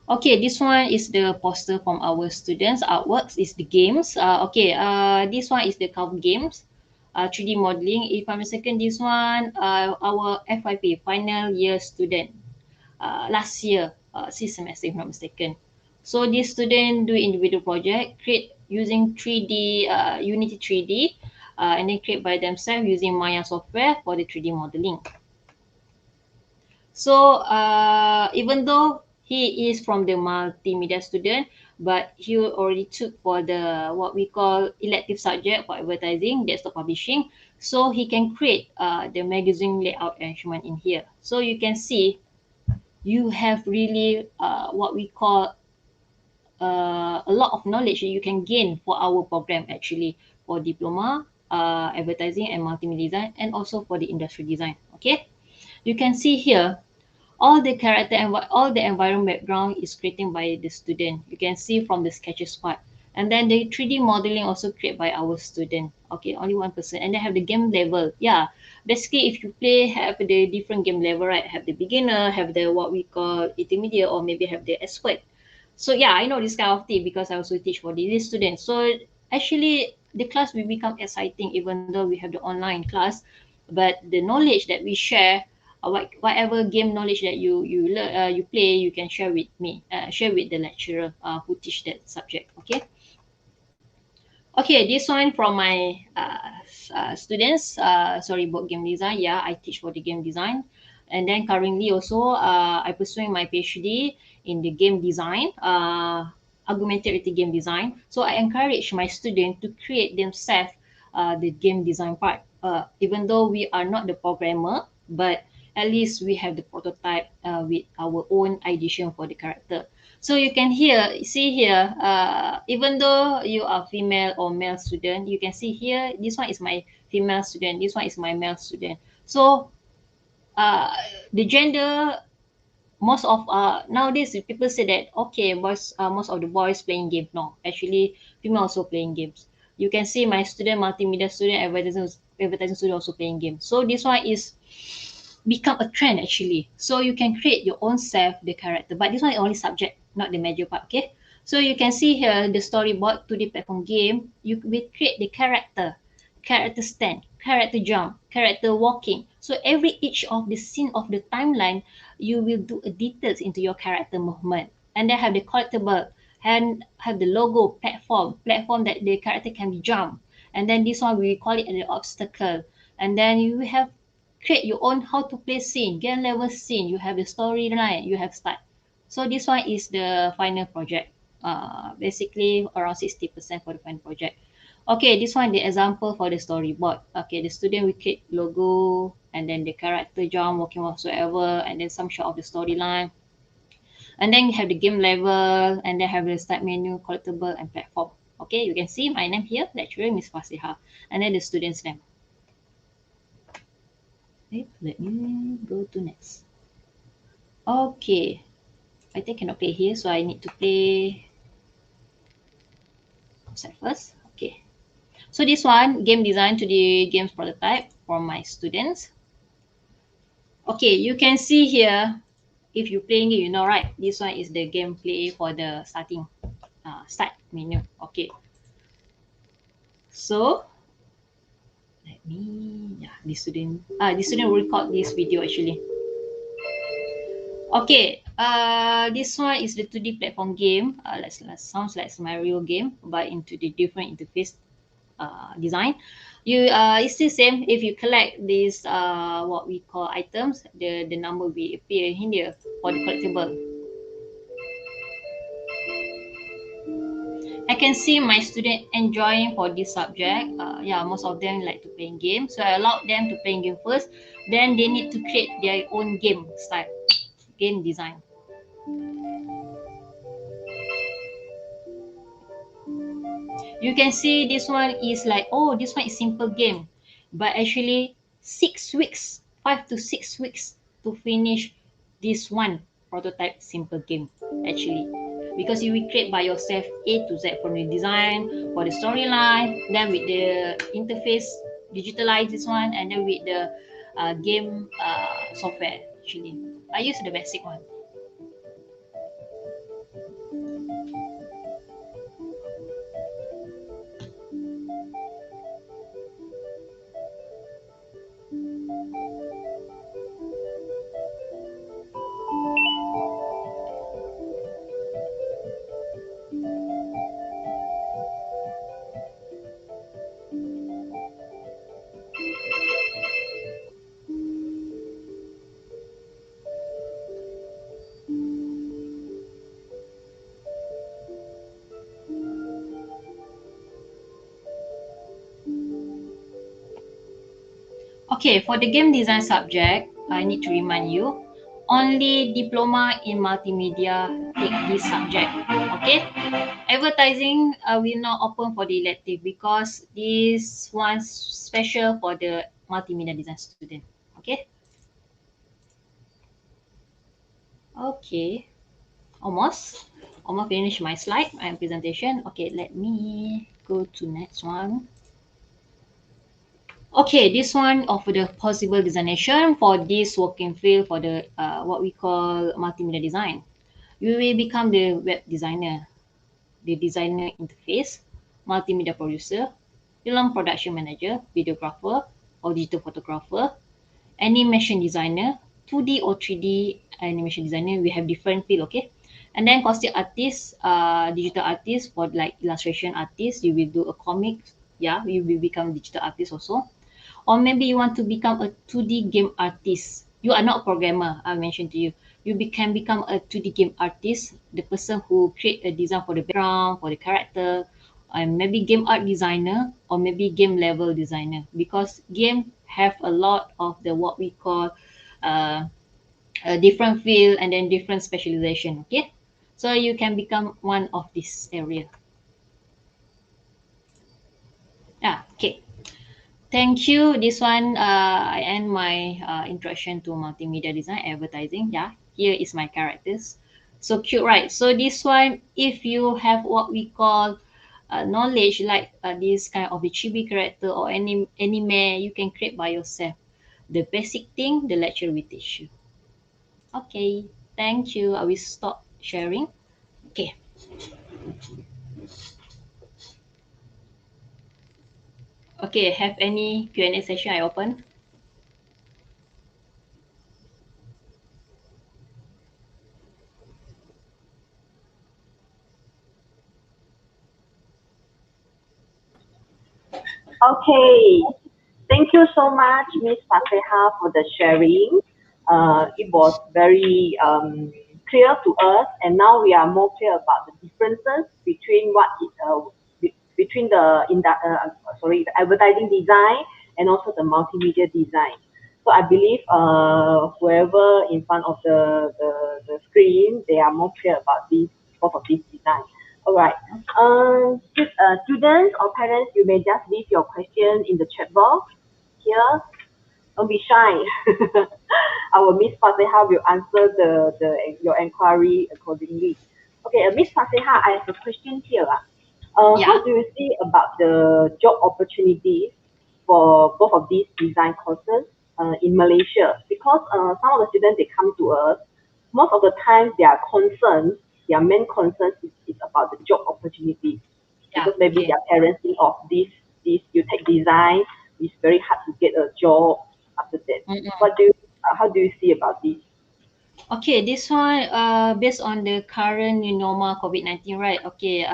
Okay, this one is the poster from our students. Artworks is the games. This one is the cover games. 3D modeling. If I'm mistaken, this one, our FYP, final year student, last year, this semester, if I'm not mistaken. So this student do individual project, create using 3D, Unity 3D, and then create by themselves using Maya software for the 3D modeling. So even though he is from the multimedia student, but he already took for the what we call elective subject for advertising, desktop publishing. So he can create the magazine layout arrangement in here. So you can see you have really what we call a lot of knowledge that you can gain for our program actually for diploma, advertising and multimedia design, and also for the industry design. Okay, you can see here all the character and all the environment background is created by the student. You can see from the sketches part. And then the 3D modeling also created by our student. Okay, only 1%. And they have the game level. Yeah, basically if you play, have the different game level, right? Have the beginner, have the what we call intermediate, or maybe have the expert. So yeah, I know this kind of thing because I also teach for these students. So actually the class will become exciting even though we have the online class. But the knowledge that we share, whatever game knowledge that you learn, you play, you can share with me, share with the lecturer who teach that subject. Okay. Okay, this one from my students. Sorry, about game design. Yeah, I teach for the game design, and then currently also I pursuing my PhD in the game design, augmented game design. So I encourage my students to create themselves the game design part. Even though we are not the programmer, but at least we have the prototype with our own ideation for the character. So you can see here, even though you are female or male student, you can see here, this one is my female student, this one is my male student. So the gender, most of nowadays people say that, okay, boys, most of the boys playing games. No, actually female also playing games. You can see my student, multimedia student, advertising student also playing games. So this one is become a trend actually. So you can create your own self, the character, but this one is only subject, not the major part. Okay, so you can see here the storyboard 2D platform game. You will create the character stand, character jump, character walking. So every each of the scene of the timeline, you will do a details into your character movement, and then have the collectible and have the logo platform that the character can jump. And then this one we call it the obstacle. And then you have create your own how to play scene, game level scene. You have the storyline, you have start. So this one is the final project. Basically around 60% for the final project. Okay, this one the example for the storyboard. Okay, the student will create logo and then the character jump, walking whatsoever, and then some shot of the storyline. And then you have the game level, and then have the start menu, collectible, and platform. Okay, you can see my name here, lecturer Miss Fasiha, and then the student's name. Okay, let me go to next. Okay, I think I cannot play here, so I need to play outside first. Okay, so this one, game design to the games prototype from my students. Okay, you can see here, if you're playing it, you know, right? This one is the gameplay for the starting. start menu. Okay. So let me, the student will record this video actually. Okay, this one is the 2D platform game. Sounds like Mario game, but into the different interface design. It's the same. If you collect these what we call items, the number will appear in here for the collectible. I can see my student enjoying for this subject. Most of them like to play game, so I allowed them to play game first. Then they need to create their own game style, game design. You can see this one is like, oh, this one is simple game, but actually 6 weeks, 5 to 6 weeks to finish this one prototype simple game actually, because you will create by yourself A to Z from the design, for the storyline, then with the interface, digitalize this one, and then with the game software actually. I use the basic one. Okay, for the game design subject, I need to remind you, only diploma in multimedia take this subject. Okay, advertising will not open for the elective because this one's special for the multimedia design student. Okay. Okay, almost finished my slide, my presentation. Okay, let me go to next one. Okay, this one of the possible designation for this working field for the what we call multimedia design. You will become the web designer, the designer interface, multimedia producer, film production manager, videographer or digital photographer, animation designer, 2D or 3D animation designer. We have different field, okay? And then costume artist, digital artist for like illustration artist. You will do a comic, you will become digital artist also. Or maybe you want to become a 2D game artist. You are not a programmer, I mentioned to you. You can become a 2D game artist, the person who create a design for the background, for the character, and maybe game art designer, or maybe game level designer. Because game have a lot of the what we call a different field and then different specialization. Okay, so you can become one of this area. Okay. Thank you. This one, I end my introduction to multimedia design advertising. Here is my characters. So cute, right? So this one, if you have what we call knowledge like this kind of a chibi character or anime, you can create by yourself. The basic thing, the lecturer will teach you. Okay, thank you. I will stop sharing. Okay. Okay, have any Q&A session I open? Okay, thank you so much, Ms. Fateha, for the sharing. It was very clear to us, and now we are more clear about the differences between between the advertising design and also the multimedia design. So I believe whoever in front of the screen, they are more clear about both of these designs. All right. Students or parents, you may just leave your question in the chat box here. Don't be shy. Our Miss Fateha will answer your inquiry accordingly. Okay, Miss Fateha, I have a question here. How do you see about the job opportunities for both of these design courses in Malaysia? Because some of the students, they come to us, most of the time they are concerned their main concern is about the job opportunity. Yeah, Because maybe okay. their parents think of this you take design, it's very hard to get a job after that. How do you see about this? Okay, this one based on the current new normal COVID-19, right? Okay,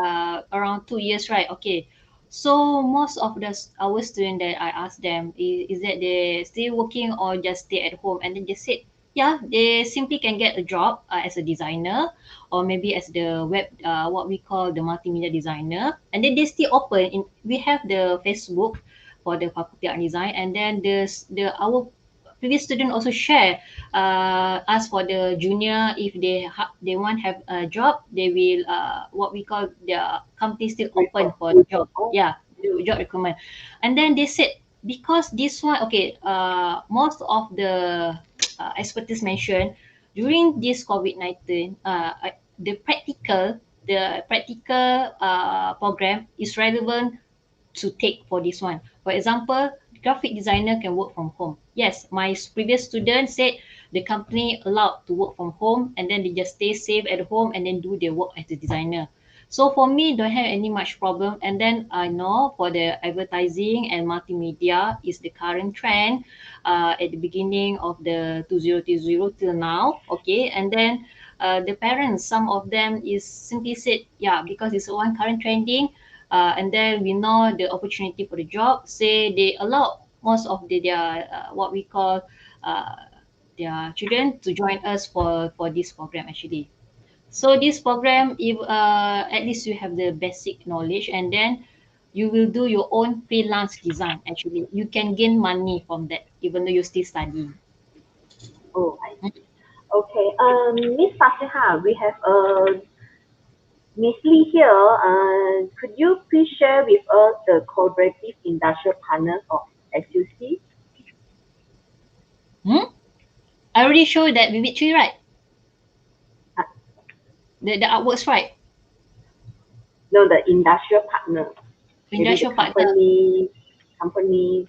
around 2 years, right? Okay. So most of our students that I asked them is that they still working or just stay at home, and then they said, yeah, they simply can get a job as a designer, or maybe as the web what we call the multimedia designer, and then they still open in. We have the Facebook for the Faculty Art Design, and then the our previous student also share ask for the junior if they want have a job, they will what we call their company still open for the job. Oh, Yeah, the job requirement. And then they said because this one, okay, most of the expertise mentioned during this COVID-19, the practical program is relevant to take for this one. For example, graphic designer can work from home. Yes, my previous student said the company allowed to work from home, and then they just stay safe at home and then do their work as a designer. So for me, don't have any much problem. And then I know for the advertising and multimedia is the current trend at the beginning of the 2020 till now. Okay, and then the parents, some of them is simply said, yeah, because it's one current trending, and then we know the opportunity for the job. Say they allow most of their what we call uh, their children to join us for this program actually. So this program, if at least you have the basic knowledge, and then you will do your own freelance design. Actually, you can gain money from that, even though you still studying. oh, I see. Okay. Miss Fasiha, we have Miss Lee here. Could you please share with us the collaborative industrial partners of SUC? Hmm? I already showed that Vivid Tree, right? Uh, The artworks, right? no, the industrial partner. Maybe the Industrial partner. company.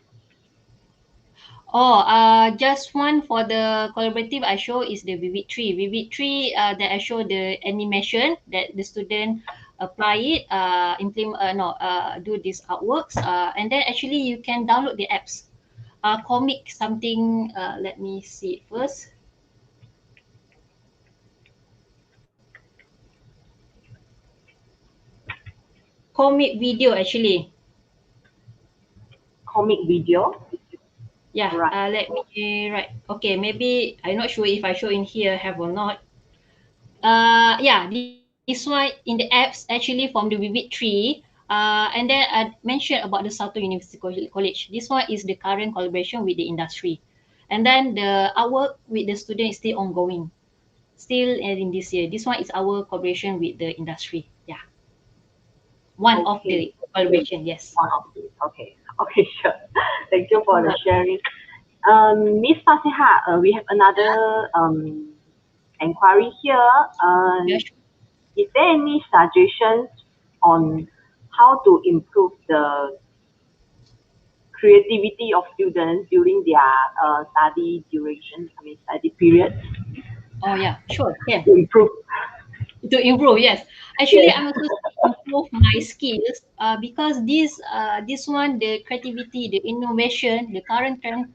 Oh, just one for the collaborative I show is the Vivid Tree. Vivid Tree that I show the animation that the student apply it, implement, no, do these artworks, and then actually you can download the apps. Comic something. Let me see it first. Comic video actually. Comic video. Yeah. Right. Let me write. Okay, maybe I'm not sure if I show in here have or not. Yeah, this one in the apps actually from the Vivid Tree. And then I mentioned about the Sato University College. This one is the current collaboration with the industry. And then the our with the student is still ongoing, still in this year. This one is our collaboration with the industry. Yeah, one of Okay. the collaboration. Yes. One of these. Okay. Okay, sure. Thank you for the Uh, sharing. Miss Fasiha, we have another inquiry here. yeah, sure. Is there any suggestions on how to improve the creativity of students during their study duration? I mean, study period Oh yeah, sure. Can. to improve. To improve, yes, actually Yes. I'm also improve my skills because this one, the creativity, the innovation, the current trend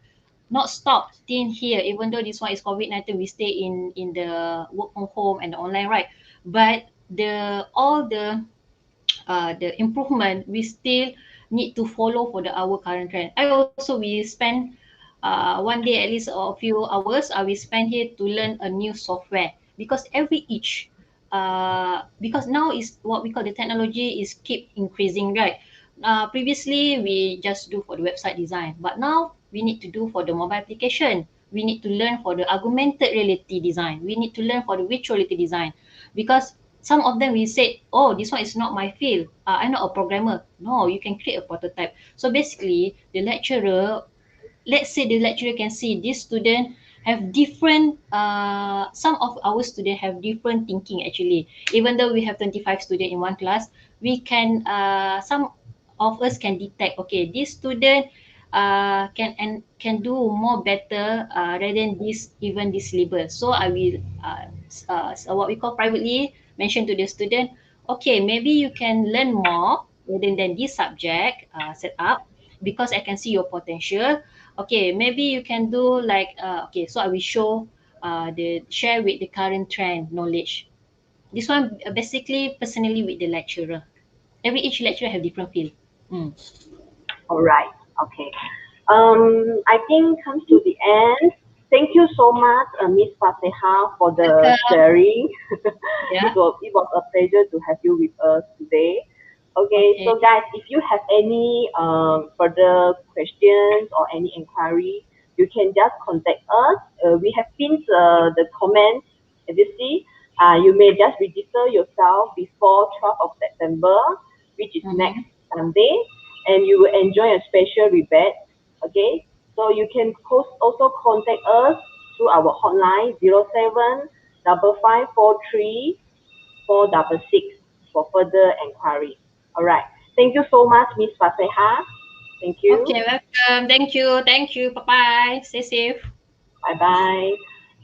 not stop still here, even though this one is COVID-19, we stay in the work from home and the online, right? But the all the improvement we still need to follow for the our current trend. I also we spend one day at least a few hours we spend here to learn a new software because every each because now is what we call the technology is keep increasing, right? Previously we just do for the website design, but now we need to do for the mobile application, we need to learn for the augmented reality design, we need to learn for the virtual reality design, because some of them we said, oh, this one is not my field, I'm not a programmer. No, you can create a prototype. So basically the lecturer, let's say the lecturer can see this student have different some of our students have different thinking actually, even though we have 25 students in one class, we can some of us can detect, okay, this student can and can do more better rather than this even this syllabus. So I will what we call privately mention to the student, okay, maybe you can learn more within than this subject set up because I can see your potential. Okay, maybe you can do like, okay, so I will show the share with the current trend knowledge. This one basically personally with the lecturer. Each lecturer have different field. Mm. All right. Okay. I think comes to the end. Thank you so much, Miss Fateha, for the Welcome. sharing. Yeah. It was a pleasure to have you with us today. Okay, so guys, if you have any further questions or any inquiry, you can just contact us. We have pinned the comments, as you see. You may just register yourself before 12th of September, which is next Sunday, and you will enjoy a special rebate. Okay, so you can also contact us through our hotline 0755434666 for further inquiry. All right. Thank you so much, Miss Faseha. Thank you. Okay, welcome. Thank you. Thank you. Bye-bye. Stay safe. Bye-bye.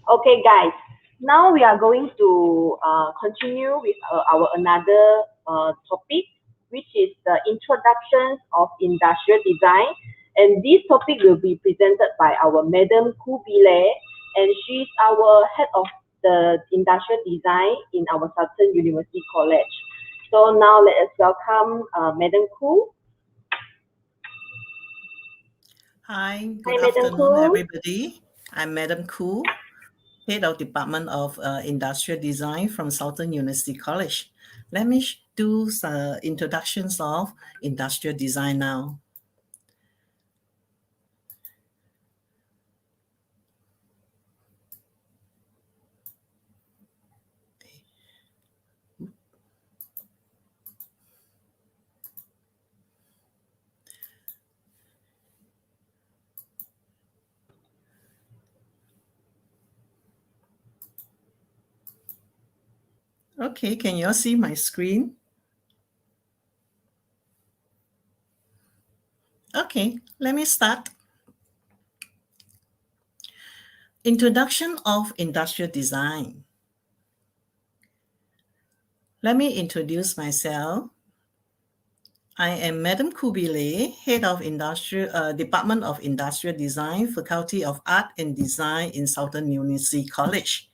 Okay, guys. Now we are going to continue with our another topic, which is the introductions of industrial design. And this topic will be presented by our Madam Kubile, and she's our head of the industrial design in our Southern University College. So now let us welcome Madam Ku. Hi, good afternoon, everybody. I'm Madam Ku, Head of Department of Industrial Design from Southern University College. Let me do some introductions of industrial design now. Okay, can you all see my screen? Okay, let me start. Introduction of industrial design. Let me introduce myself. I am Madam Kubile, Head of Department of Industrial Design, Faculty of Art and Design in Southern University College.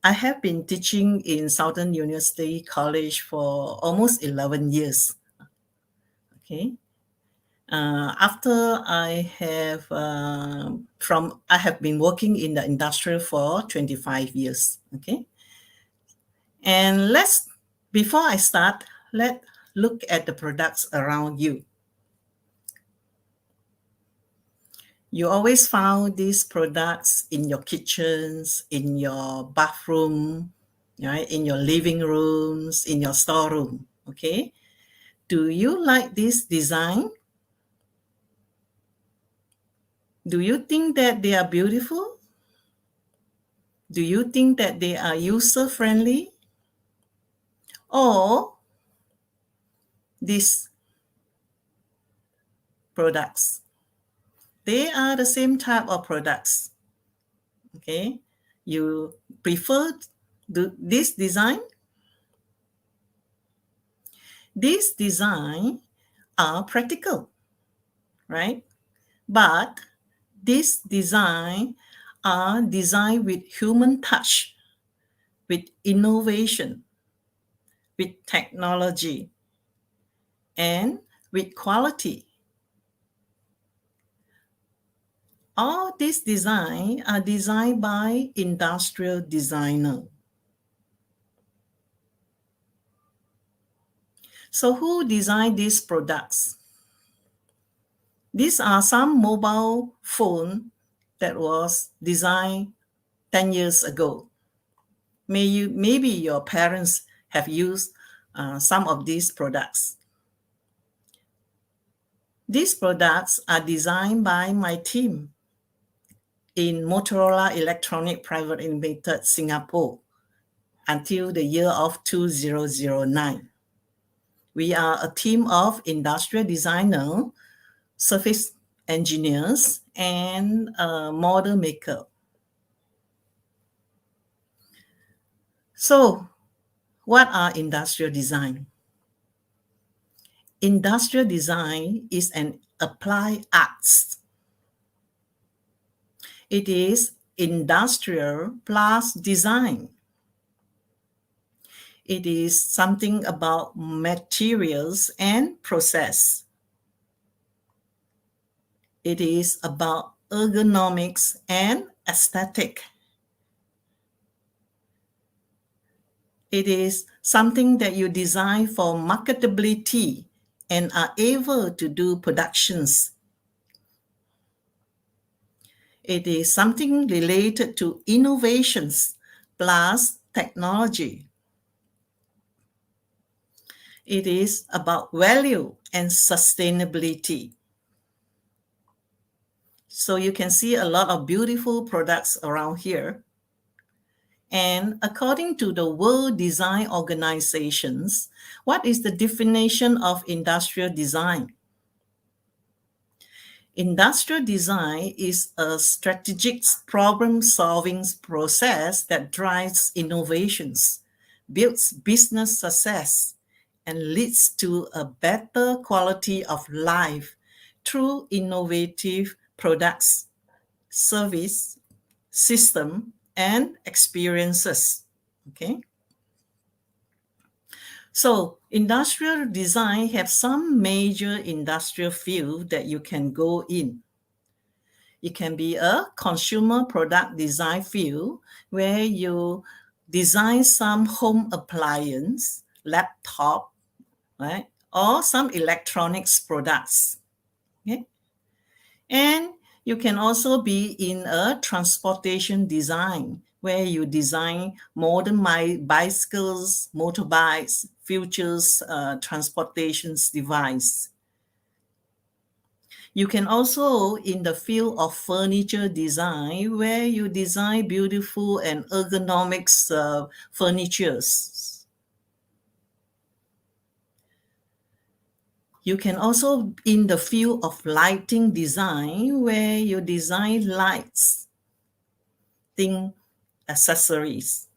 I have been teaching in Southern University College for almost 11 years. Okay. After I have been working in the industrial for 25 years. Okay. And before I start, let's look at the products around you. You always found these products in your kitchens, in your bathroom, right? In your living rooms, in your storeroom, okay? Do you like this design? Do you think that they are beautiful? Do you think that they are user-friendly? Or these products, they are the same type of products, okay? You prefer this design? These designs are practical, right? But these designs are designed with human touch, with innovation, with technology, and with quality. All these designs are designed by industrial designers. So who designed these products? These are some mobile phone that was designed 10 years ago. Maybe your parents have used some of these products. These products are designed by my team in Motorola Electronic Private Limited, Singapore, until the year of 2009. We are a team of industrial designers, surface engineers, and a model maker. So, What are industrial design? Industrial design is an applied arts. It is industrial plus design. It is something about materials and process. It is about ergonomics and aesthetic. It is something that you design for marketability and are able to do productions. It is something related to innovations plus technology. It is about value and sustainability. So you can see a lot of beautiful products around here. And according to the World Design Organizations, what is the definition of industrial design? Industrial design is a strategic problem-solving process that drives innovations, builds business success, and leads to a better quality of life through innovative products, service, system, and experiences. Okay. So industrial design have some major industrial field that you can go in. It can be a consumer product design field where you design some home appliance, laptop, right? Or some electronics products. Okay. And you can also be in a transportation design where you design modern bicycles, motorbikes, futures transportation device. You can also in the field of furniture design where you design beautiful and ergonomics furnitures. You can also in the field of lighting design where you design lights, accessories.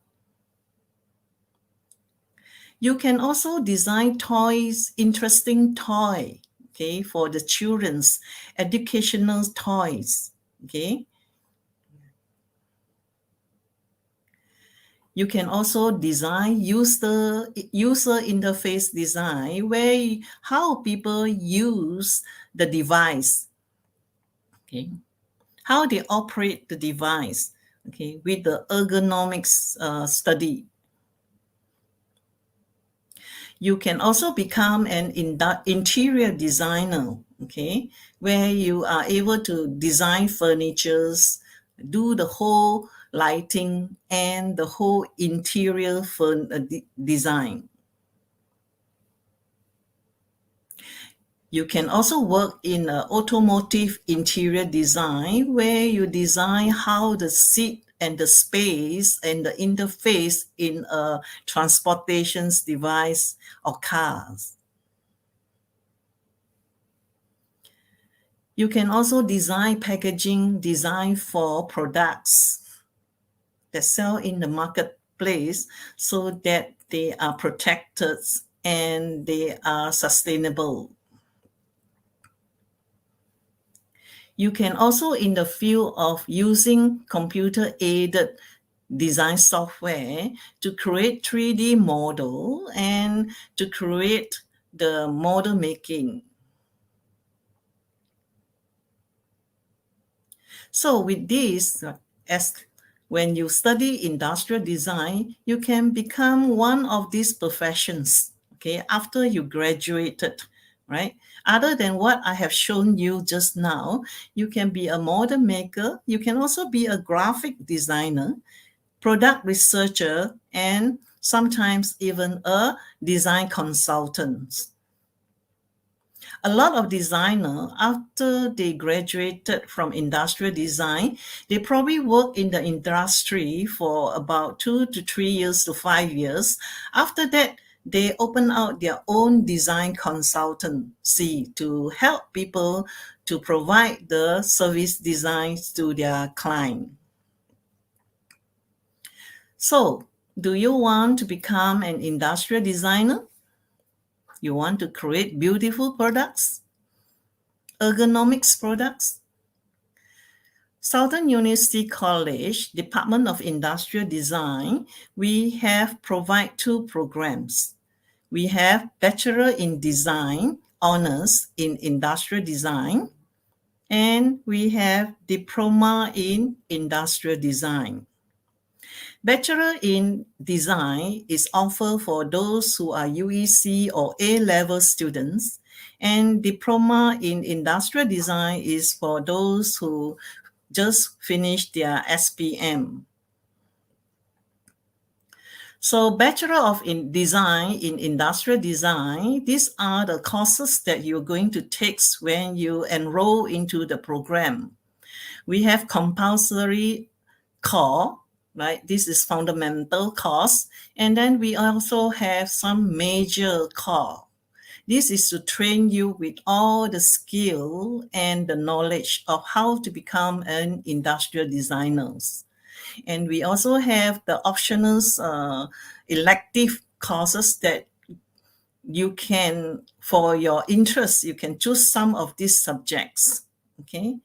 You can also design toys, interesting toy, okay, for the children's educational toys, okay. You can also design user interface design where how people use the device, okay, how they operate the device, okay, with the ergonomics study. You can also become an interior designer, okay, where you are able to design furnitures, do the whole lighting and the whole interior design. You can also work in automotive interior design where you design how the seat and the space and the interface in a transportation device or cars. You can also design packaging design for products that sell in the marketplace so that they are protected and they are sustainable. You can also in the field of using computer-aided design software to create 3D model and to create the model making. So with this, as when you study industrial design, you can become one of these professions, okay, after you graduated, right? Other than what I have shown you just now, you can be a model maker, you can also be a graphic designer, product researcher, and sometimes even a design consultant. A lot of designers, after they graduated from industrial design, they probably work in the industry for about 2 to 3 years to 5 years. After that, they open out their own design consultancy to help people to provide the service designs to their client. So Do you want to become an industrial designer? You want to create beautiful products, ergonomics products? Southern University College, Department of Industrial Design, we have provide 2 programs. We have Bachelor in Design, Honors in Industrial Design, and we have Diploma in Industrial Design. Bachelor in Design is offered for those who are UEC or A-level students, and Diploma in Industrial Design is for those who just finished their SPM. So Bachelor of Design in Industrial Design, these are the courses that you're going to take when you enroll into the program. We have compulsory core, right? This is fundamental course. And then we also have some major core. This is to train you with all the skill and the knowledge of how to become an industrial designer. And we also have the optional elective courses that you can, for your interest, you can choose some of these subjects, okay?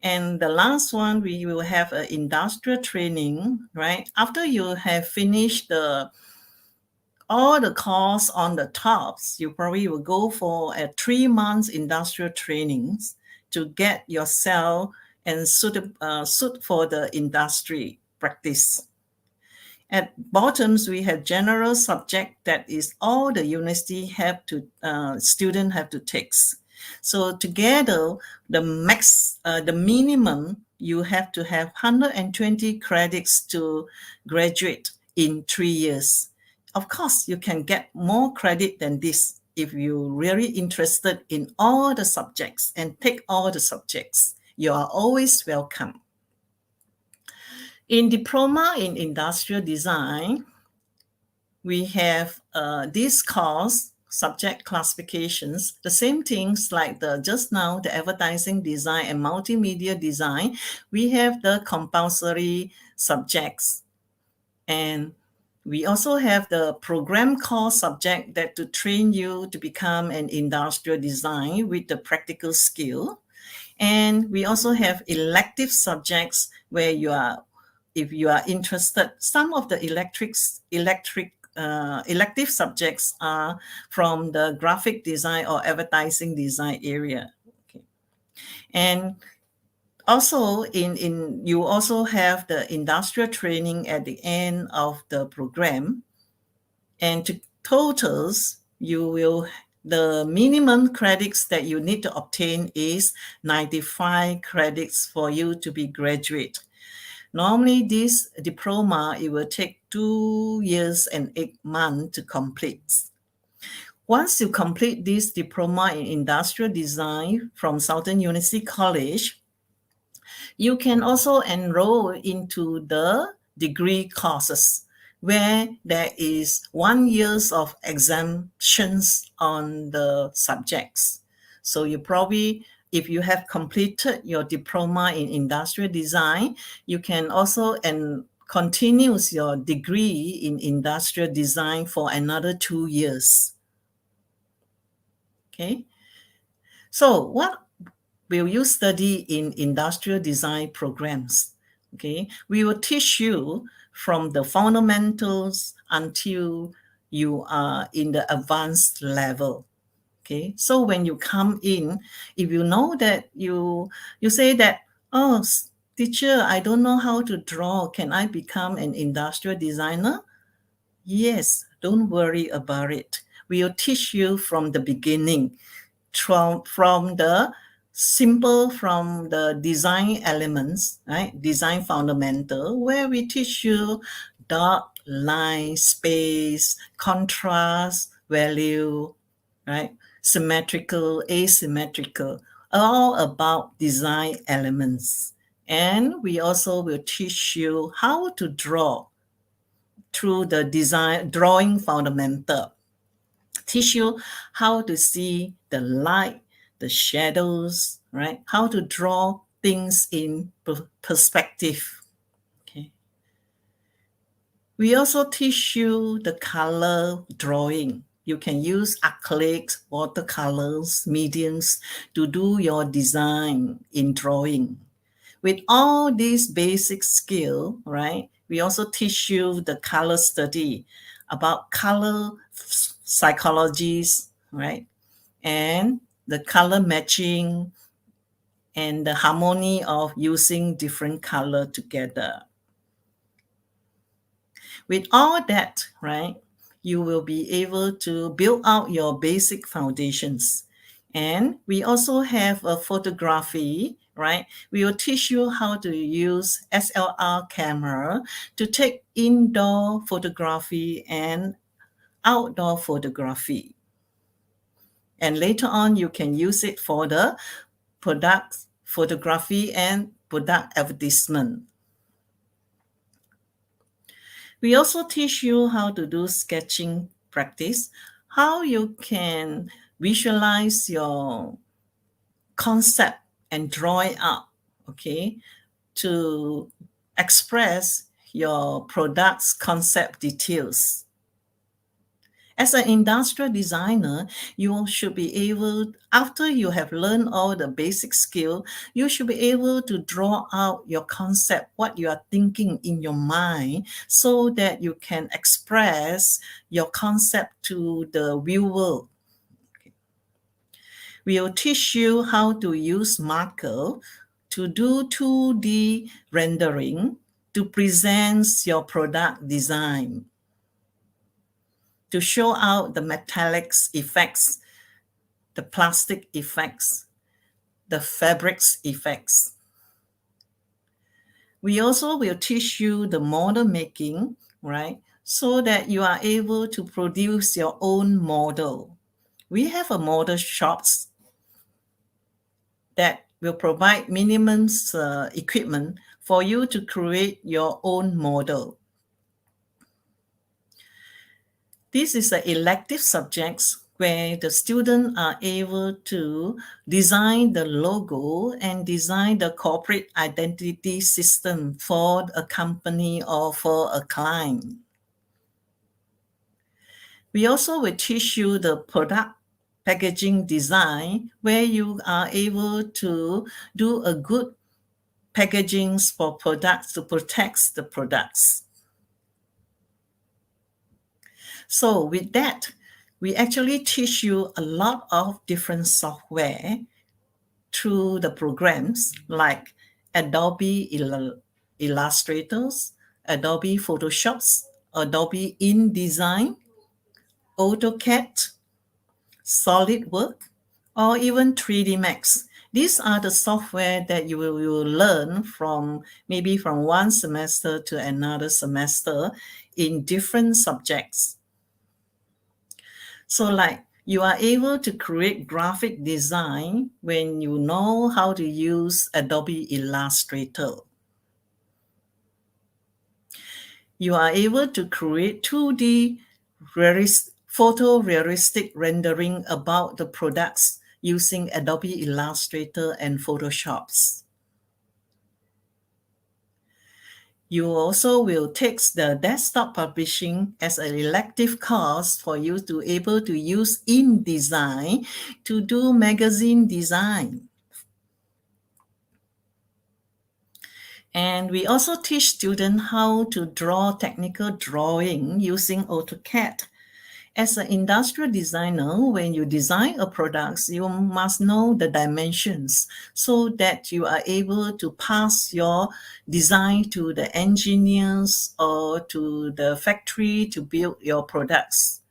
And the last one, we will have an industrial training, right? After you have finished all the course on the tops, you probably will go for a 3 months industrial trainings to get yourself and suit for the industry practice. At bottoms, we have general subject that is all the university have to student have to take. So together, the minimum you have to have 120 credits to graduate in 3 years. Of course, you can get more credit than this if you're really interested in all the subjects and take all the subjects. You are always welcome. In Diploma in Industrial Design, we have this course, subject classifications, the same things like just now, the advertising design and multimedia design. We have the compulsory subjects. And we also have the program course subject that to train you to become an industrial design with the practical skill. And we also have elective subjects where if you are interested, some of the elective subjects are from the graphic design or advertising design area. Okay. And also you also have the industrial training at the end of the program. And to totals, the minimum credits that you need to obtain is 95 credits for you to be graduate. Normally, this diploma, it will take 2 years and 8 months to complete. Once you complete this diploma in industrial design from Southern University College, you can also enroll into the degree courses where there is 1 year of exemptions on the subjects. So you probably, if you have completed your diploma in industrial design, you can also continue your degree in industrial design for another 2 years. Okay. So what will you study in industrial design programs? Okay. We will teach you from the fundamentals until you are in the advanced level. Okay, so when you come in, if you know that you say that, oh, teacher, I don't know how to draw, can I become an industrial designer? Yes, don't worry about it. We will teach you from the beginning, from the simple, from the design elements, right? Design fundamental, where we teach you dot, line, space, contrast, value, right? Symmetrical, asymmetrical, all about design elements. And we also will teach you how to draw through the drawing fundamental. Teach you how to see the light, the shadows, right? How to draw things in perspective. Okay. We also teach you the color drawing. You can use acrylics, watercolors, mediums to do your design in drawing. With all these basic skill, right, we also teach you the color study about color psychologies, right, and the color matching and the harmony of using different color together. With all that, right, you will be able to build out your basic foundations. And we also have a photography, right? We will teach you how to use SLR camera to take indoor photography and outdoor photography. And later on, you can use it for the product photography and product advertisement. We also teach you how to do sketching practice, how you can visualize your concept and draw it out, okay, to express your product's concept details. As an industrial designer, you should be able, after you have learned all the basic skill, you should be able to draw out your concept, what you are thinking in your mind, so that you can express your concept to the viewer. We will teach you how to use marker to do 2D rendering to present your product design, to show out the metallics effects, the plastic effects, the fabrics effects. We also will teach you the model making, right? So that you are able to produce your own model. We have a model shops that will provide minimum equipment for you to create your own model. This is the elective subjects where the students are able to design the logo and design the corporate identity system for a company or for a client. We also will teach you the product packaging design, where you are able to do a good packaging for products to protect the products. So with that, we actually teach you a lot of different software through the programs like Adobe Illustrators, Adobe Photoshops, Adobe InDesign, AutoCAD, SolidWorks, or even 3D Max. These are the software that you will learn from maybe from one semester to another semester in different subjects. So like you are able to create graphic design when you know how to use Adobe Illustrator. You are able to create 2D photorealistic rendering about the products using Adobe Illustrator and Photoshops. You also will take the desktop publishing as an elective course for you to able to use InDesign to do magazine design. And we also teach students how to draw technical drawing using AutoCAD. As an industrial designer, when you design a product, you must know the dimensions so that you are able to pass your design to the engineers or to the factory to build your products.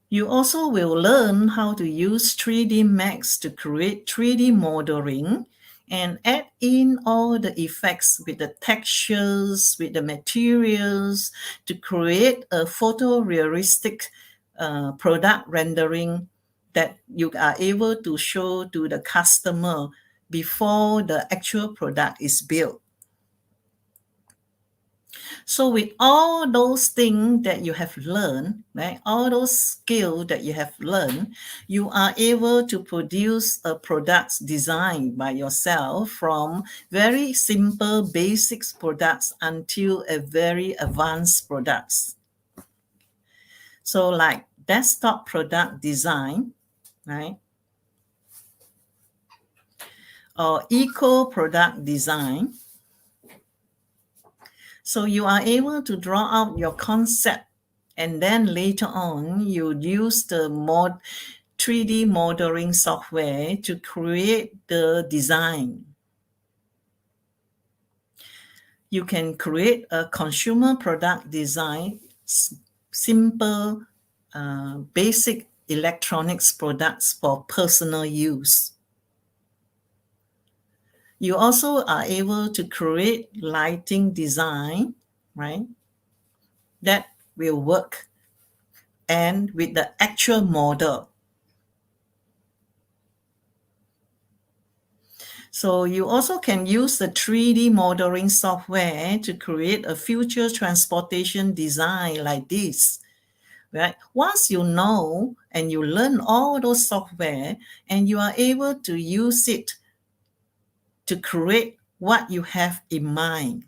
You also will learn how to use 3D Max to create 3D modeling and add in all the effects with the textures, with the materials to create a photorealistic product rendering that you are able to show to the customer before the actual product is built. So with all those things that you have learned, right, all those skills that you have learned, you are able to produce a product designed by yourself from very simple basics products until a very advanced products. So like desktop product design, right, or eco product design. So you are able to draw out your concept, and then later on you use the 3D modeling software to create the design. You can create a consumer product design, simple, basic electronics products for personal use. You also are able to create lighting design, right, that will work and with the actual model. So you also can use the 3D modeling software to create a future transportation design like this, right? Once you know and you learn all those software, and you are able to use it to create what you have in mind,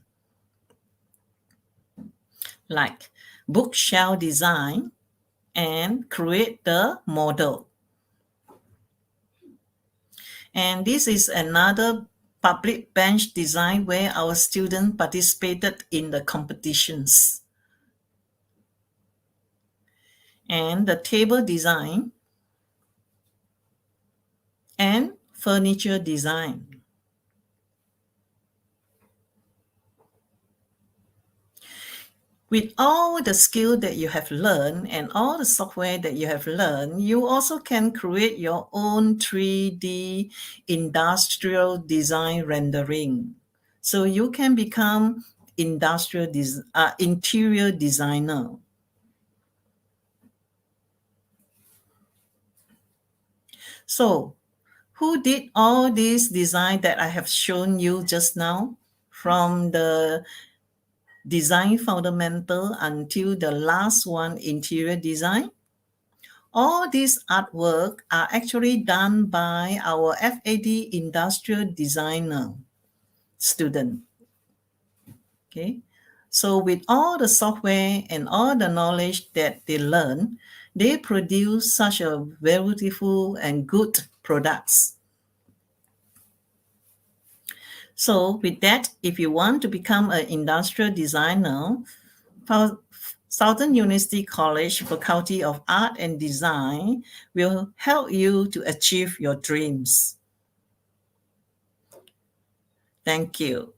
like bookshelf design, and create the model. And this is another public bench design where our students participated in the competitions. And the table design and furniture design. With all the skill that you have learned and all the software that you have learned, you also can create your own 3D industrial design rendering. So you can become interior designer. So who did all these design that I have shown you just now, from the design fundamental until the last one, interior design? All these artwork are actually done by our FAD industrial designer student. Okay, so with all the software and all the knowledge that they learn, they produce such a beautiful and good products. So with that, if you want to become an industrial designer, Southern University College Faculty of Art and Design will help you to achieve your dreams. Thank you.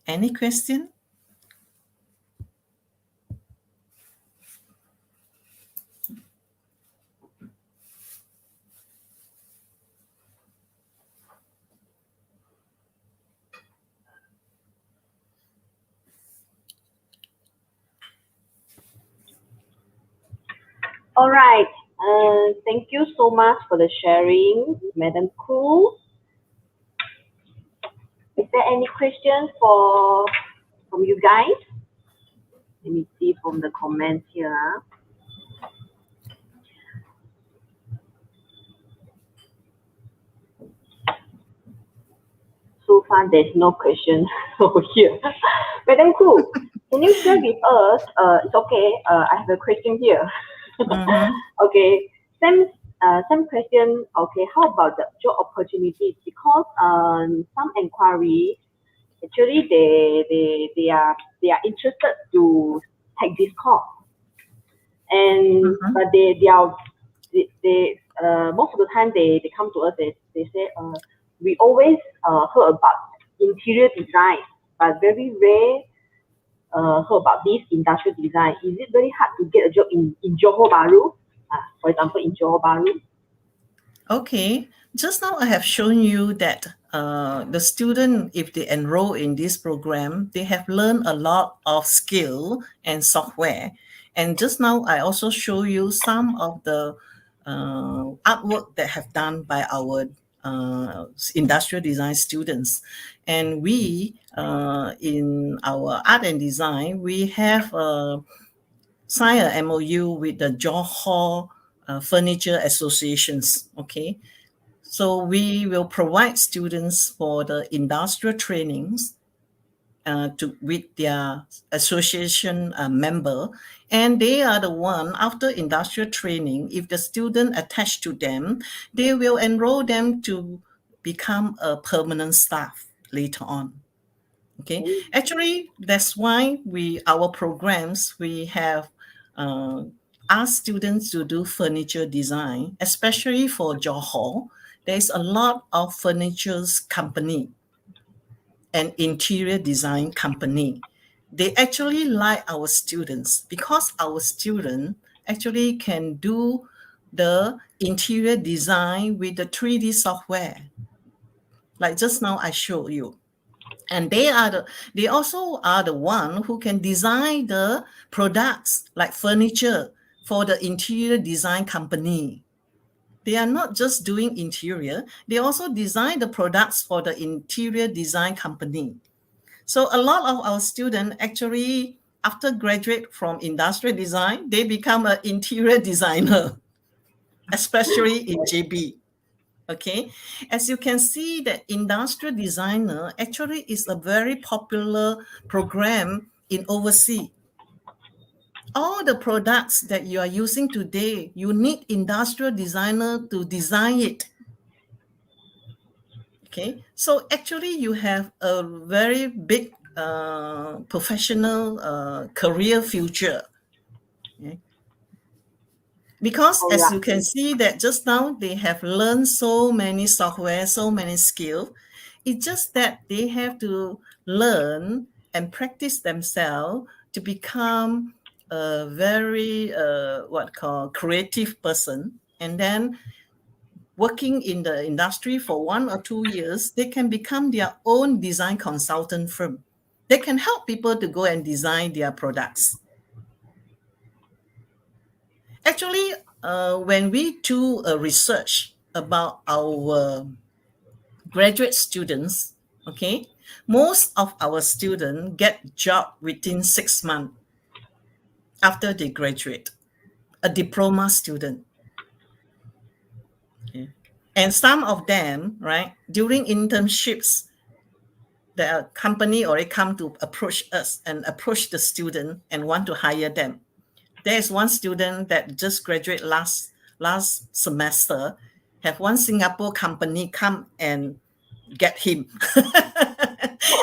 Any question? All right. Thank you so much for the sharing, Madam Khoo. Is there any question from you guys? Let me see from the comments here. So far, there's no question over here. Madam Khoo, can you share with us? It's okay. I have a question here. Okay. Some question. Okay. How about the job opportunities? Because some inquiry, actually they are interested to take this course, and but they most of the time they come to us, they say we always heard about interior design, but very rare heard about this industrial design. Is it very hard to get a job in Johor Bahru? For example, in Johor Bahru. Okay, just now I have shown you that the student, if they enroll in this program, they have learned a lot of skill and software. And just now I also show you some of the artwork that have done by our industrial design students. And we, in our art and design, we have signed an MOU with the Johor Furniture Associations, okay? So we will provide students for the industrial trainings with their association member, and they are the one after industrial training. If the student attached to them, they will enroll them to become a permanent staff later on. Okay, actually, that's why our programs, we have asked students to do furniture design, especially for Johor. There's a lot of furniture company and interior design company. They actually like our students because our students actually can do the interior design with the 3D software. Like just now I showed you. And they also are the one who can design the products like furniture for the interior design company. They are not just doing interior, they also design the products for the interior design company. So a lot of our students actually, after graduate from industrial design, they become an interior designer, especially in JB. Okay, as you can see, the industrial designer actually is a very popular program in overseas. All the products that you are using today, you need industrial designer to design it. Okay, so actually you have a very big professional career future. Okay? Because as you can see that just now they have learned so many software, so many skills. It's just that they have to learn and practice themselves to become a very creative person. And then working in the industry for 1 or 2 years, they can become their own design consultant firm. They can help people to go and design their products. Actually, when we do a research about our graduate students, okay, most of our students get job within 6 months after they graduate, a diploma student. Okay. And some of them, right, during internships, the company already come to approach us and approach the student and want to hire them. There's one student that just graduated last semester, have one Singapore company come and get him.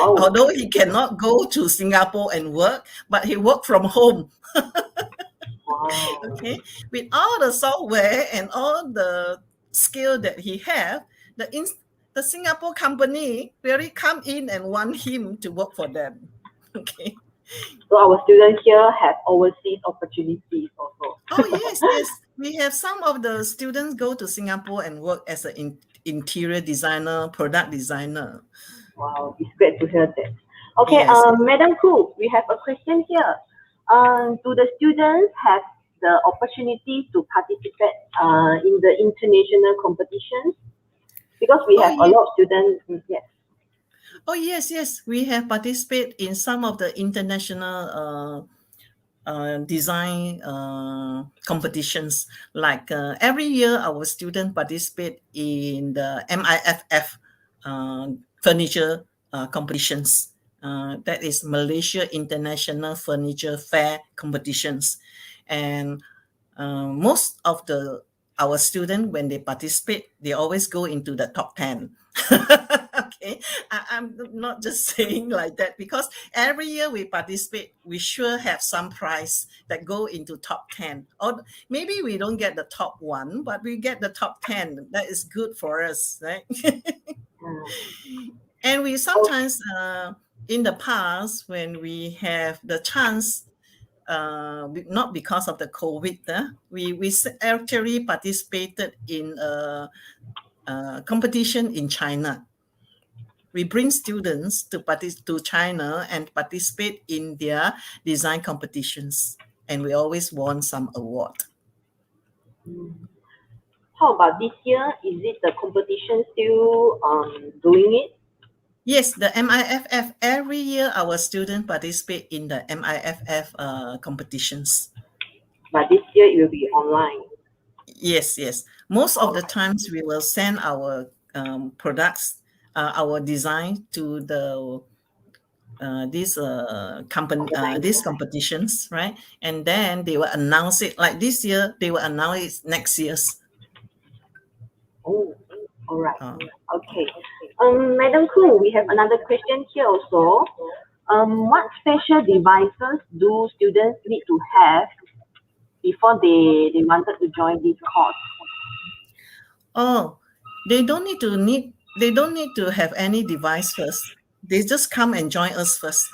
Although he cannot go to Singapore and work, but he worked from home. Okay, with all the software and all the skill that he have, the Singapore company really come in and want him to work for them. Okay. So our students here have overseas opportunities also. Oh yes, yes. We have some of the students go to Singapore and work as an interior designer, product designer. Wow, it's great to hear that. Okay, Yes. Madam Khoo, we have a question here. Do the students have the opportunity to participate in the international competitions? Because we have a lot of students. Yes. Oh yes, yes. We have participated in some of the international design competitions. Like every year, our students participate in the MIFF furniture competitions. That is Malaysia International Furniture Fair competitions, and most of our students, when they participate, they always go into the top 10. Okay, I'm not just saying like that, because every year we participate, we sure have some prize that go into top 10. Or maybe we don't get the top 1, but we get the top 10. That is good for us, right? And we sometimes, in the past, when we have the chance, not because of the COVID, we actually participated in a competition in China. We bring students to China and participate in their design competitions, and we always won some award. how about this year? Is it the competition still doing it? Yes, the MIFF, every year our students participate in the MIFF competitions. But this year it will be online. Yes. Most of the times we will send our products, our design to the these competitions, right? And then they will announce it. Like this year, they will announce it next year's. Oh, all right. Okay. Madam Khoo, we have another question here also. What special devices do students need to have before they wanted to join this course? Oh, they don't need to have any device first. They just come and join us first.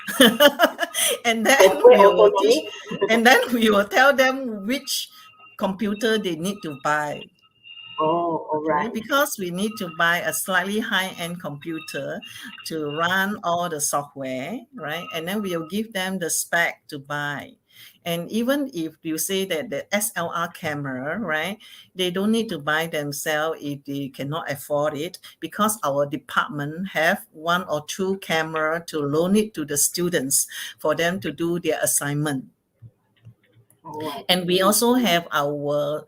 and then we will tell them which computer they need to buy. Oh, all right. Because we need to buy a slightly high-end computer to run all the software, right? And then we'll give them the spec to buy. And even if you say that the SLR camera, right, they don't need to buy themselves if they cannot afford it, because our department have 1 or 2 camera to loan it to the students for them to do their assignment. And we also have our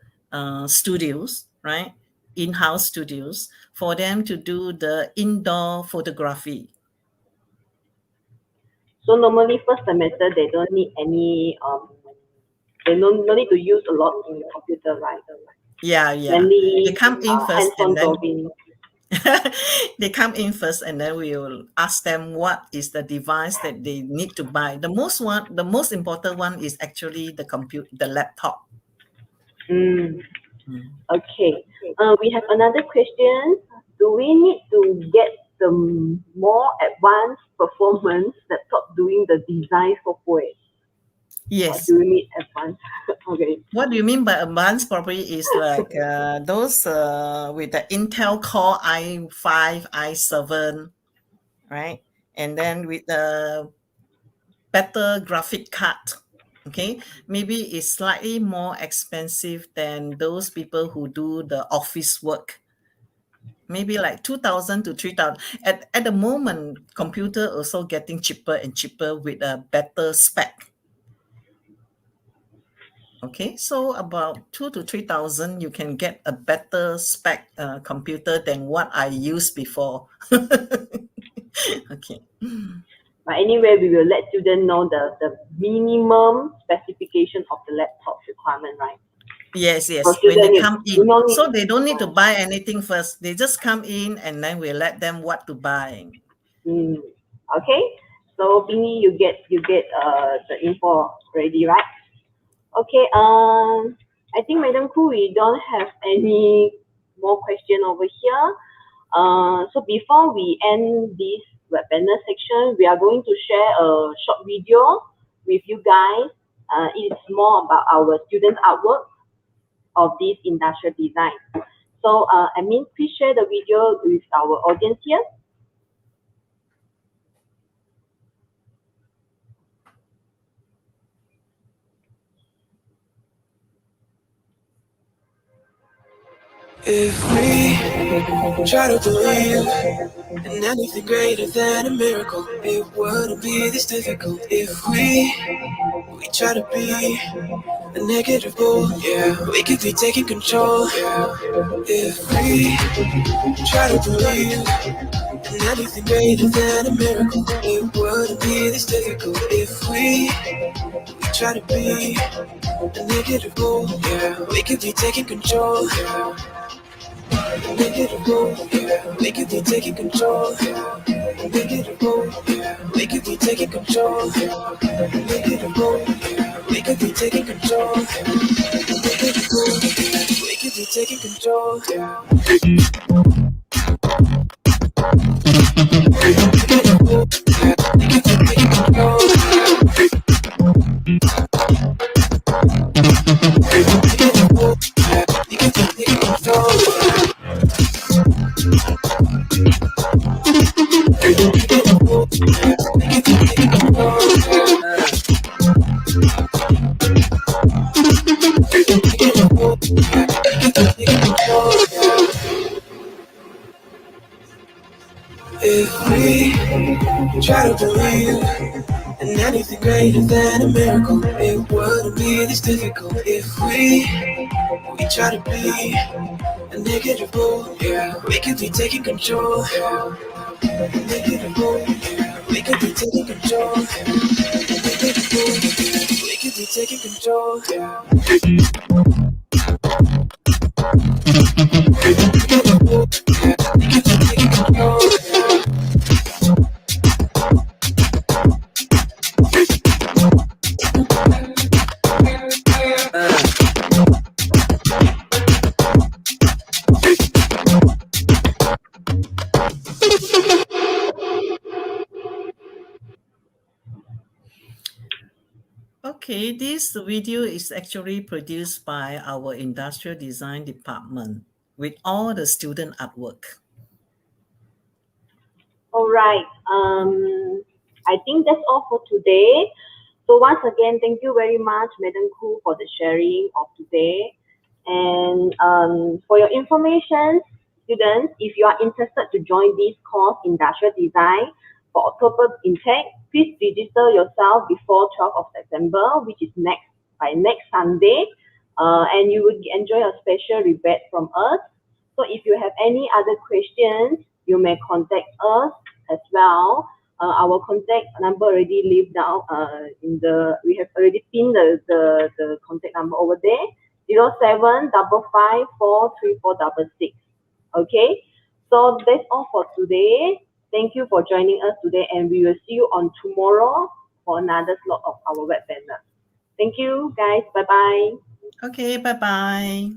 studios, right, in-house studios for them to do the indoor photography. So normally first semester they don't need any they don't need to use a lot in the computer, right? Yeah. Mainly, they come in first and then drawing. they come in first, and then we will ask them what is the device that they need to buy. The most important one is actually the laptop. Okay. We have another question. Do we need to get the more advanced performance laptop doing the design software? Yes. Or do we need advanced? Okay. What do you mean by advanced? Probably is like those with the Intel Core i5, i7, right? And then with the better graphic card. Okay, maybe it's slightly more expensive than those people who do the office work. Maybe like 2,000 to 3,000. At the moment, computer also getting cheaper and cheaper with a better spec. Okay, so about 2,000 to 3,000, you can get a better spec computer than what I used before. Okay. But anyway, we will let students know the minimum specification of the laptop requirement, right? Yes. When they come in, so they don't need to buy anything first. They just come in, and then we let them what to buy. Okay. So Bini, you get the info ready, right? Okay. I think Madam Khoo, we don't have any more question over here. So before we end this webinar section, we are going to share a short video with you guys. It's more about our student artwork of this industrial design. So, please share the video with our audience here. If we try to believe in anything greater than a miracle, it wouldn't be this difficult. If we try to be a negative bull, yeah, we could be taking control. If we try to believe in anything greater than a miracle, it wouldn't be this difficult. If we try to be a negative bull, yeah, we could be taking control. Negative bull, yeah, we could be taking control. Negative bull, yeah, we could be taking control. Negative bull, yeah, we could be taking control. Negative bull, yeah, we could be taking control. Negative bull, yeah, we could be taking control. Negative bull, yeah, we could be taking control. If we try to believe in anything greater than a miracle, it wouldn't be this difficult. If we try to be inevitable, yeah, we could be taking control. Inevitable, yeah, we could be taking control. Inevitable, yeah, we could be taking control. Okay, this video is actually produced by our industrial design department with all the student artwork. All right. I think that's all for today. So once again, thank you very much, Madam Khoo, for the sharing of today. And for your information, students, if you are interested to join this course, Industrial Design, for October intake, please register yourself before 12th of September, which is by next Sunday, and you will enjoy a special rebate from us. So if you have any other questions, you may contact us as well. Our contact number already lived down we have already pinned the contact number over there, 0755543466. Okay, so that's all for today. Thank you for joining us today, and we will see you on tomorrow for another slot of our web webinar. Thank you, guys. Bye-bye. Okay, bye-bye.